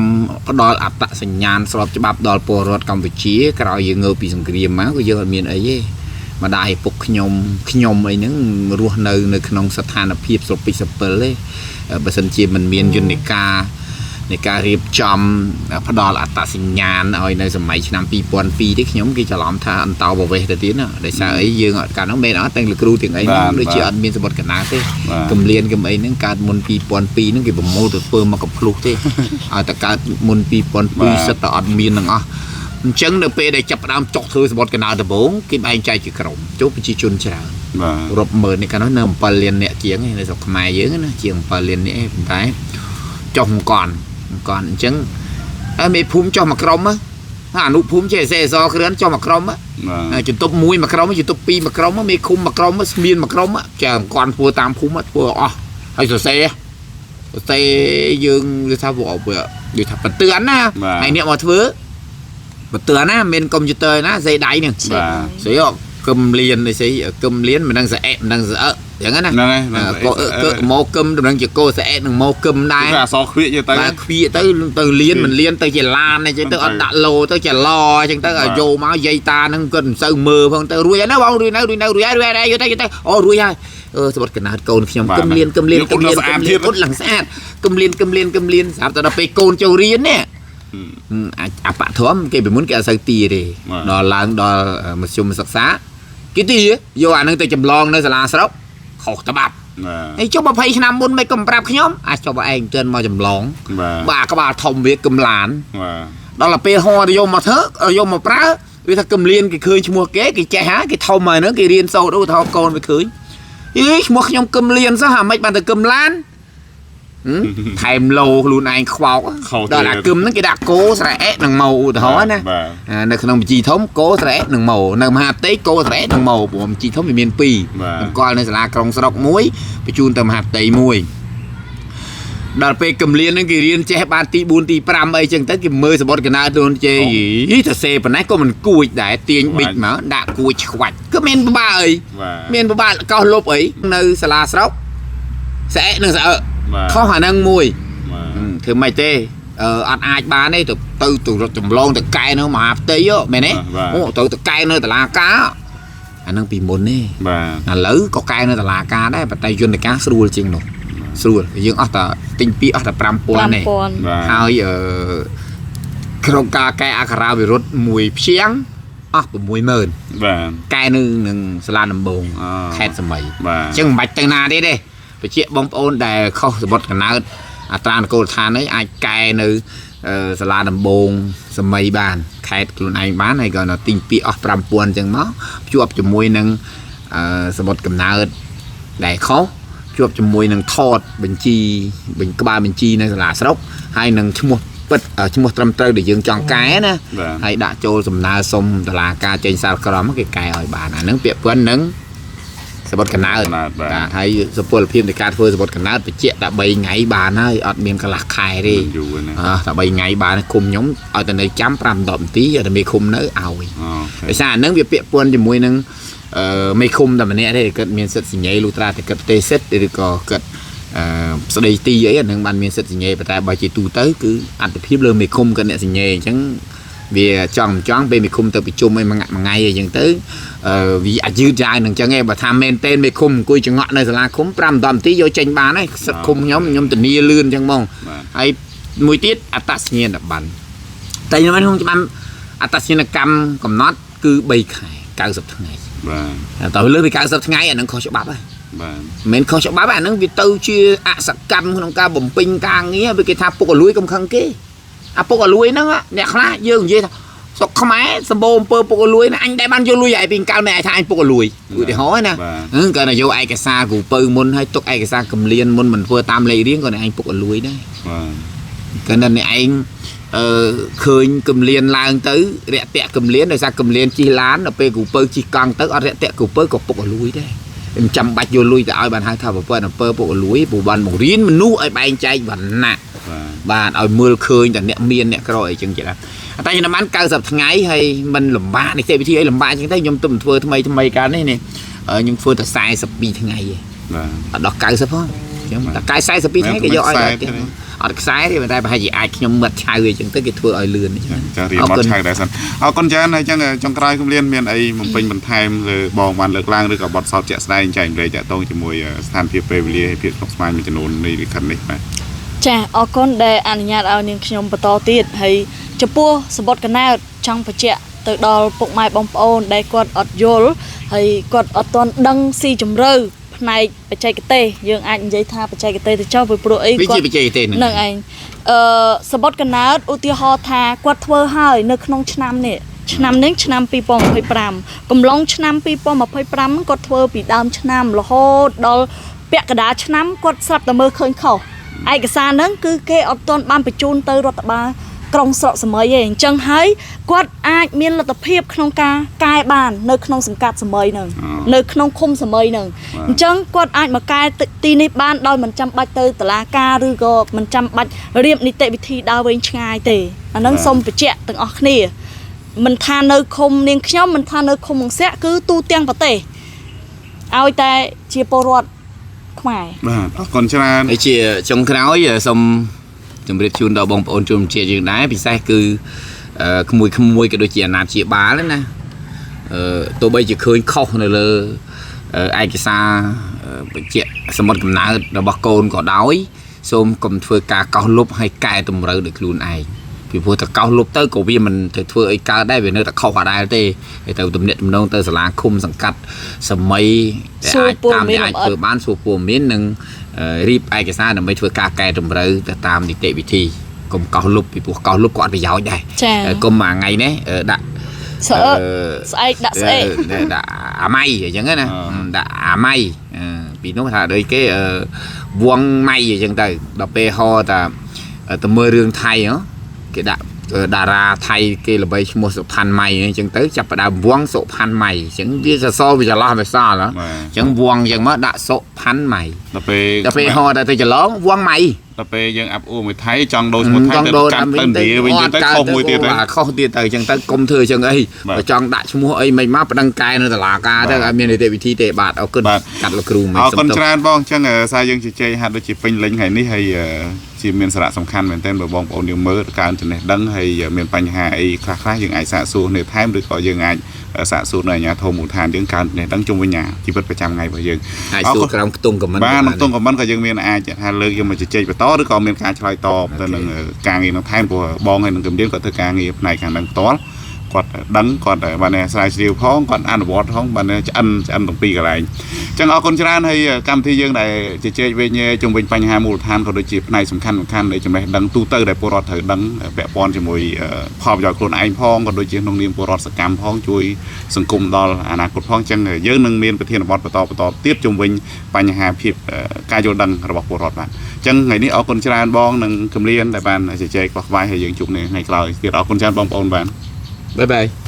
ផ្ដល់អត្តសញ្ញាណស្របច្បាប់ដល់ពលរដ្ឋកម្ពុជាក្រោយយើងងើបពីសង្គ្រាមមកក៏យើងអត់មានអីទេម្ដាយឪពុកខ្ញុំអីហ្នឹងរស់នៅក្នុងស្ថានភាពស្រពិចស្រពិលទេបើសិនជាមិនមានយន្តការ ในการเรียบจำพดอลอัตสัญญาณเอาในสมัยឆ្នាំ2002ที่ខ្ញុំគេច្រឡំថាអន្តោប្រវេសន៍ទៅទៀតណាដោយសារអីយើងអត់កាលនោះមែនអត់តែលោកគ្រូទាំងអីហ្នឹងដូចជាអត់មានសម្បត្តិកណាទេកំលៀនកំអីហ្នឹងកើតមុន2002ហ្នឹងគេប្រមូលទៅធ្វើមកកំភ្លុះទេឲ្យតែកើតមុន2002សិតតែអត់មានទាំងអស់អញ្ចឹងនៅពេលដែលចាប់ផ្ដើមចុះធ្វើសម្បត្តិកណាដំបូងគេបែងចែកជាក្រុមជួបប្រជាជនច្រើនរាប់ម៉ឺននេះកាលនោះនៅ7លានអ្នកជាងនៅស្រុកខ្មែរយើងណាជាង7លាននេះប៉ុន្តែចុះមកកនអញ្ចឹងហើយមេភូមិចុះមកក្រុមអនុភូមិចេះសេសគ្រឿនចុះមកក្រុមជំទប់1មកក្រុមជំទប់2មកក្រុមមេឃុំមកក្រុមស្មៀនមកក្រុមចាអង្គន់ធ្វើតាមភូមិធ្វើអស់ហើយសរសេរយើងនិយាយថានិយាយថាបន្ទឿនណាហើយអ្នកមកធ្វើបន្ទឿនណាមានកុំព្យូទ័រណាសេដៃហ្នឹងស្អីគឹមលៀនស្អីគឹមលៀនមិនដឹងស្អែកមិនដឹងស្អើយ៉ាងហ្នឹងណាក៏មកគឹមដំណឹងជាកោស្អែកនឹងមកគឹមដែរអសខ្វៀកទៅខ្វៀកទៅលៀនមិនលៀនទៅជាឡានអញ្ចឹងទៅអត់ដាក់ឡូទៅជាឡអញ្ចឹងទៅឲ្យយកមកយាយតាហ្នឹងគាត់មិនសូវមើលផងទៅរួយហើយណាបងរួយនៅរួយហើយយកទៅអូរួយហើយសម្បត្តិកណាតកូនខ្ញុំគឹមលៀនពុតឡើងស្អាតគឹមលៀនស្រាប់តែដល់ពេលកូនចូលរៀននេះអបធម្មគេពីមុនគេអត់សូវទីទេដល់ឡើងដល់មធ្យមសិក្សាគេទីយកអានឹងទៅចម្លងនៅសាលាស្រុកខុសច្បាប់ហើយចុះ20ឆ្នាំមុនមិនក៏ប្រាប់ខ្ញុំអាចចុះឯងទឿនមកចម្លងបាទក្បាលធំវាគំឡានដល់ទៅពេលហោទៅយកមកធ្វើយកមកប្រើវាថាគំលៀនគេឃើញឈ្មោះគេចេះហ่าគេធំហើយហ្នឹងគេរៀនសូត្រឧទាហរណ៍កូនវាឃើញឈ្មោះខ្ញុំគំលៀនសោះអាមិនបានទៅគំឡានថែមឡូខ្លួនឯងខ្វោកដល់អាគឹមហ្នឹងគេដាក់គោស្រែនឹងម៉ៅឧទាហរណ៍ណានៅក្នុងបញ្ជីធំគោស្រែនឹងម៉ៅនៅមហាផ្ទៃគោស្រែនឹងម៉ៅព្រោះបញ្ជីធំវាមាន2អង្គលនៅសាលាក្រុងស្រុក1បញ្ជូនទៅមហាផ្ទៃ1ដល់ពេលកំលៀនហ្នឹងគេរៀនចេះបានទី4ទី5អីចឹងទៅគេមើលសម្បត្តិកណាទៅជេទៅសេប៉ុណ្ណេះក៏មិនគួចដែរទាញប៊ិចមកដាក់គួចឆ្វាច់ក៏មានពិបាកអីមានពិបាកកោសលុបអីនៅសាលាស្រុកស្អែកនឹងស្អើខុសអាហ្នឹងមួយធ្វើមិនទេអត់អាចបានទេទៅរត់ចម្លងទៅកែនៅមហាផ្ទៃមែនទេអូទៅកែនៅតុលាការអាហ្នឹងពីមុនទេបាទឥឡូវក៏កែនៅតុលាការដែរប៉ុន្តែយន្តការស្រួលជាងនោះស្រួលយើងអស់តែទិញពីអស់តែ 5000 ទេហើយក្នុងការកែអក្ខរាវិរុទ្ធមួយព្យាង្គអស់60000បាទកែនៅនឹងសាលាដំបងខេត្តសមីអញ្ចឹងមិនបាច់ទៅណាទេបញ្ជាក់បងប្អូនដែលខុសសម្បត្តិកណើតអត្រានុកូលដ្ឋាននេះអាចកែនៅសាលាដំបងសមីបានខេត្តខ្លួនឯងបានហើយក៏នៅទិញពីអស់ 5000 អញ្ចឹងមកភ្ជាប់ជាមួយនឹងសម្បត្តិកណើតដែលខុសភ្ជាប់ជាមួយនឹងថតបញ្ជីក្បាលបញ្ជីនៅសាលាស្រុកហើយនឹងឈ្មោះពិតឈ្មោះត្រឹមត្រូវដែលយើងចង់កែណាហើយដាក់ចូលសំណើសុំតុលាការចេញសាលក្រមគេកែឲ្យបានអាហ្នឹងពាក់ព័ន្ធនឹងសម្បត្តិកណើតបាទហើយសុពលភាពនៃការធ្វើសម្បត្តិកណើតបញ្ជាក់តែ3ថ្ងៃបានហើយអត់មានកន្លះខែទេតែ3ថ្ងៃបានគុំខ្ញុំឲ្យតែនៅចាំ5-10នាទីឲ្យតែមេឃុំនៅឲ្យដោយសារអាហ្នឹងវាពាក់ព័ន្ធជាមួយនឹងមេឃុំតែម្នាក់ទេគាត់មានសិទ្ធិសញ្ញេលូត្រាតែគាត់ទេសិទ្ធិឬក៏គាត់ស្ដីទីអីអាហ្នឹងបានមានសិទ្ធិសញ្ញេប៉ុន្តែបើជាទូទៅគឺអត្ថភាពលើមេឃុំគាត់អ្នកសញ្ញេអញ្ចឹងវាចង់ពេលមេឃុំទៅប្រជុំឲ្យមួយថ្ងៃអីចឹងទៅវាអាចយឺតយ៉ាវនឹងចឹងឯងបើថាមែនតេមេឃុំអង្គុយចង្អក់នៅសាលាឃុំ5-10នាទីយកចេញបានហើយសិទ្ធិឃុំខ្ញុំធានាលឿនចឹងហ្មងហើយមួយទៀតអត្តសញ្ញាណប័ណ្ណតែខ្ញុំក្នុងច្បាប់អត្តសញ្ញាណកម្មកំណត់គឺ3ខែ90ថ្ងៃបាទតើលើពី90ថ្ងៃអានឹងខុសច្បាប់ហើយបាទមិនខុសច្បាប់អានឹងវាទៅជាអសកម្មក្នុងការបំពេញការងារវាគេថាពុកអលួយកំខឹងគេអាពុកអលួយហ្នឹងអ្នកខ្លះយើងនិយាយថាស្រុកខ្មែរសម្បូរអំពើពុកអលួយណាអញដែរបានយកលុយឲ្យពីកៅណែថាអញពុកអលួយឧទាហរណ៍ណាគាត់តែយកឯកសារគ្រូពៅមុនហើយទុកឯកសារកម្លៀនមុនមិនធ្វើតាមលេខរៀងគាត់ឯងពុកអលួយដែរគាត់តែអ្នកឯងឃើញកម្លៀនឡើងទៅរាក់តាក់កម្លៀនដោយសារកម្លៀនជិះឡានដល់ពេលគ្រូពៅជិះកង់ទៅអត់រាក់តាក់គ្រូពៅក៏ពុកអលួយដែរមិនចាំបាច់យកលុយទៅឲ្យបានហៅថាប្រព័ន្ធអំពើពុកអលួយព្រោះបានបង្រៀនមនុស្សឲ្យបែងចែកវណ្ណៈបាទឲ្យមើលឃើញតែអ្នកមានអ្នកក្រអីចឹងចឹងតែខ្ញុំបាន90ថ្ងៃហើយมันលំបាកនីតិវិធីអីលំបាកចឹងទៅខ្ញុំទៅធ្វើថ្មីកាលនេះខ្ញុំធ្វើតែ42ថ្ងៃឯងបាទអត់ដល់90ផងខ្ញុំតែ42ថ្ងៃគេយកឲ្យដែរអត់ខ្សែទេតែប្រហែលជាអាចខ្ញុំមាត់ឆៅអីចឹងទៅគេធ្វើឲ្យលឿនចឹងចារៀបមាត់ឆៅដែរសិនអរគុណច្រើនហើយចឹងចុងក្រោយខ្ញុំលៀនមានអីបំពេញបន្ថែមលើបងបានលើកឡើងឬក៏បទសោតជាក់ស្ដែងចែកម្លែកតាក់ទងជាមួយស្ថានភាពពេលវេលាភាពស្មុគស្មាញមួយចំនួននៃលិខិតនេះបាទ ចាអរគុណដែលអនុញ្ញាតឲ្យនាងខ្ញុំបន្តទៀតហើយចំពោះសម្បត្តិកណែតចង់បញ្ជាក់ទៅដល់ពុកម៉ែបងប្អូនដែលគាត់អត់យល់ហើយគាត់អត់ទាន់ដឹងស៊ីជម្រៅផ្នែកបច្ចេកទេសយើងអាចនិយាយថាបច្ចេកទេសទៅចុះព្រោះអីគាត់បច្ចេកទេសហ្នឹងឯងសម្បត្តិកណែតឧទាហរណ៍ថាគាត់ធ្វើហើយនៅក្នុងឆ្នាំនេះឆ្នាំ2025កំឡុងឆ្នាំ2025គាត់ធ្វើពីដើមឆ្នាំរហូតដល់ពាក់កណ្ដាលឆ្នាំគាត់ស្រាប់តែមើលឃើញខុសឯកសារហ្នឹងគឺគេអត់ទាន់បានបញ្ជូនទៅរដ្ឋបាលក្រុងស្រុកសម័យទេអញ្ចឹងហើយគាត់អាចមានលទ្ធភាពក្នុងការកែបាននៅក្នុងសង្កាត់សម័យហ្នឹងនៅក្នុងឃុំសម័យហ្នឹងអញ្ចឹងគាត់អាចមកកែទីនេះបានដោយមិនចាំបាច់ទៅតុលាការឬក៏មិនចាំបាច់រៀបនីតិវិធីដើរវែងឆ្ងាយទេអាហ្នឹងសូមបញ្ជាក់ទាំងអស់គ្នាមិនថានៅឃុំនាងខ្ញុំមិនថានៅឃុំមង្ស័កគឺទូទាំងប្រទេសឲ្យតែជាពលរដ្ឋខ្មែរបាទអរគុណច្រើនហើយជាចុងក្រោយសូមជម្រាបជូនដល់បងប្អូនជនជាតិយើងដែរពិសេសគឺក្មួយក៏ដូចជាអាណាព្យាបាលណាទោះបីជាឃើញខុសនៅលើឯកសារបញ្ជាក់សម្បត្តិកំណើតរបស់កូនក៏ដោយសូមកុំធ្វើការកោសលុបហើយកែតម្រូវដោយខ្លួនឯងពីព្រោះតែកោសលុបទៅក៏វាមិនទៅធ្វើអីកើតដែរវានៅតែខុសអដែរទេហើយទៅទំនាក់ទំនងទៅសាលាឃុំសង្កាត់សម័យដែលអាចតាមដែលអាចធ្វើបានសួរព័ត៌មាននិងរៀបឯកសារដើម្បីធ្វើការកែតម្រូវទៅតាមនីតិវិធីកុំកោសលុបពីព្រោះកោសលុបក៏អត់ប្រយោជន៍ដែរកុំមួយថ្ងៃនេះដាក់ស្អែកដាក់ស្អែកដាក់អាម៉ៃអញ្ចឹងណាដាក់អាម៉ៃពីនោះថាដូចគេវងម៉ៃអញ្ចឹងទៅដល់ពេលហោតែមើលរឿងថៃគេដាក់តារាថៃគេល្បីឈ្មោះសុផាន់ម៉ៃអញ្ចឹងទៅចាប់ផ្ដើមវងសុផាន់ម៉ៃអញ្ចឹងវាសសរវាច្រឡោះវាសល់អញ្ចឹងវងអញ្ចឹងមកដាក់សុផាន់ម៉ៃដល់ពេលហោតែទៅច្រឡងវងម៉ៃដល់ពេលយើងអាប់អួរមួយថៃចង់ដូរឈ្មោះថៃទៅកាន់ទៅឥណ្ឌាវិញទៅខុសមួយទៀតទៅខុសទៀតទៅអញ្ចឹងទៅកុំធ្វើអញ្ចឹងអីបើចង់ដាក់ឈ្មោះអីមិនមកប្តឹងកែនៅតុលាការទៅឲ្យមាននីតិវិធីទេបាទអរគុណកាត់លោកគ្រូមិនអរគុណច្រើនបងអញ្ចឹងសារយើងជជែកហាក់ដូចជាពេញលេញថ្ងៃនេះហើយជាមានសារៈសំខាន់មែនទែនបើបងប្អូនយើងមើលកើនចំណេះដឹងហើយមានបញ្ហាអីខ្លះយើងអាចសាកសួរនៅថែមឬក៏យើងអាចសាកសួរនៅអាជ្ញាធរមូលដ្ឋានយើងកើនចំណេះដឹងជុំវិញជីវិតប្រចាំថ្ងៃរបស់យើងអាចសួរក្រោមខ្ទង់ខមមិនបាទក្នុងខ្ទង់ខមមិនក៏យើងមានអាចថាលើកយកមកជជែកបន្តឬក៏មានការឆ្លើយតបទៅនឹងការងារនៅថែមព្រោះបងហើយនឹងគំរាមគាត់ធ្វើការងារផ្នែកខាងហ្នឹងផ្ទាល់គាត់ដឹងគាត់បានស្រាវជ្រាវផងគាត់អនុវត្តផងបានឆ្អិនទាំងពីរកន្លែងអញ្ចឹងអរគុណច្រើនហើយកម្មវិធីយើងដែលជជែកវិញជុំវិញបញ្ហាមូលដ្ឋានក៏ដូចជាផ្នែកសំខាន់នៃចំណេះដឹងទូទៅដែលពលរដ្ឋត្រូវដឹងពាក់ព័ន្ធជាមួយផលប្រយោជន៍ខ្លួនឯងផងក៏ដូចជាក្នុងនាមពលរដ្ឋសកម្មផងជួយសង្គមដល់អនាគតផងអញ្ចឹងយើងនឹងមានប្រធានបទបន្តទៀតជុំវិញបញ្ហាភាពការយល់ដឹងរបស់ពលរដ្ឋបាទអញ្ចឹងថ្ងៃនេះអរគុណច្រើនបងនិងគម្លានដែលបានជជែកខ្វះខ្វាយហើយយើងជួបនៅថ្ងៃក្រោយទៀតអរគុណច្រើនបងប្អូនបាទBye bye.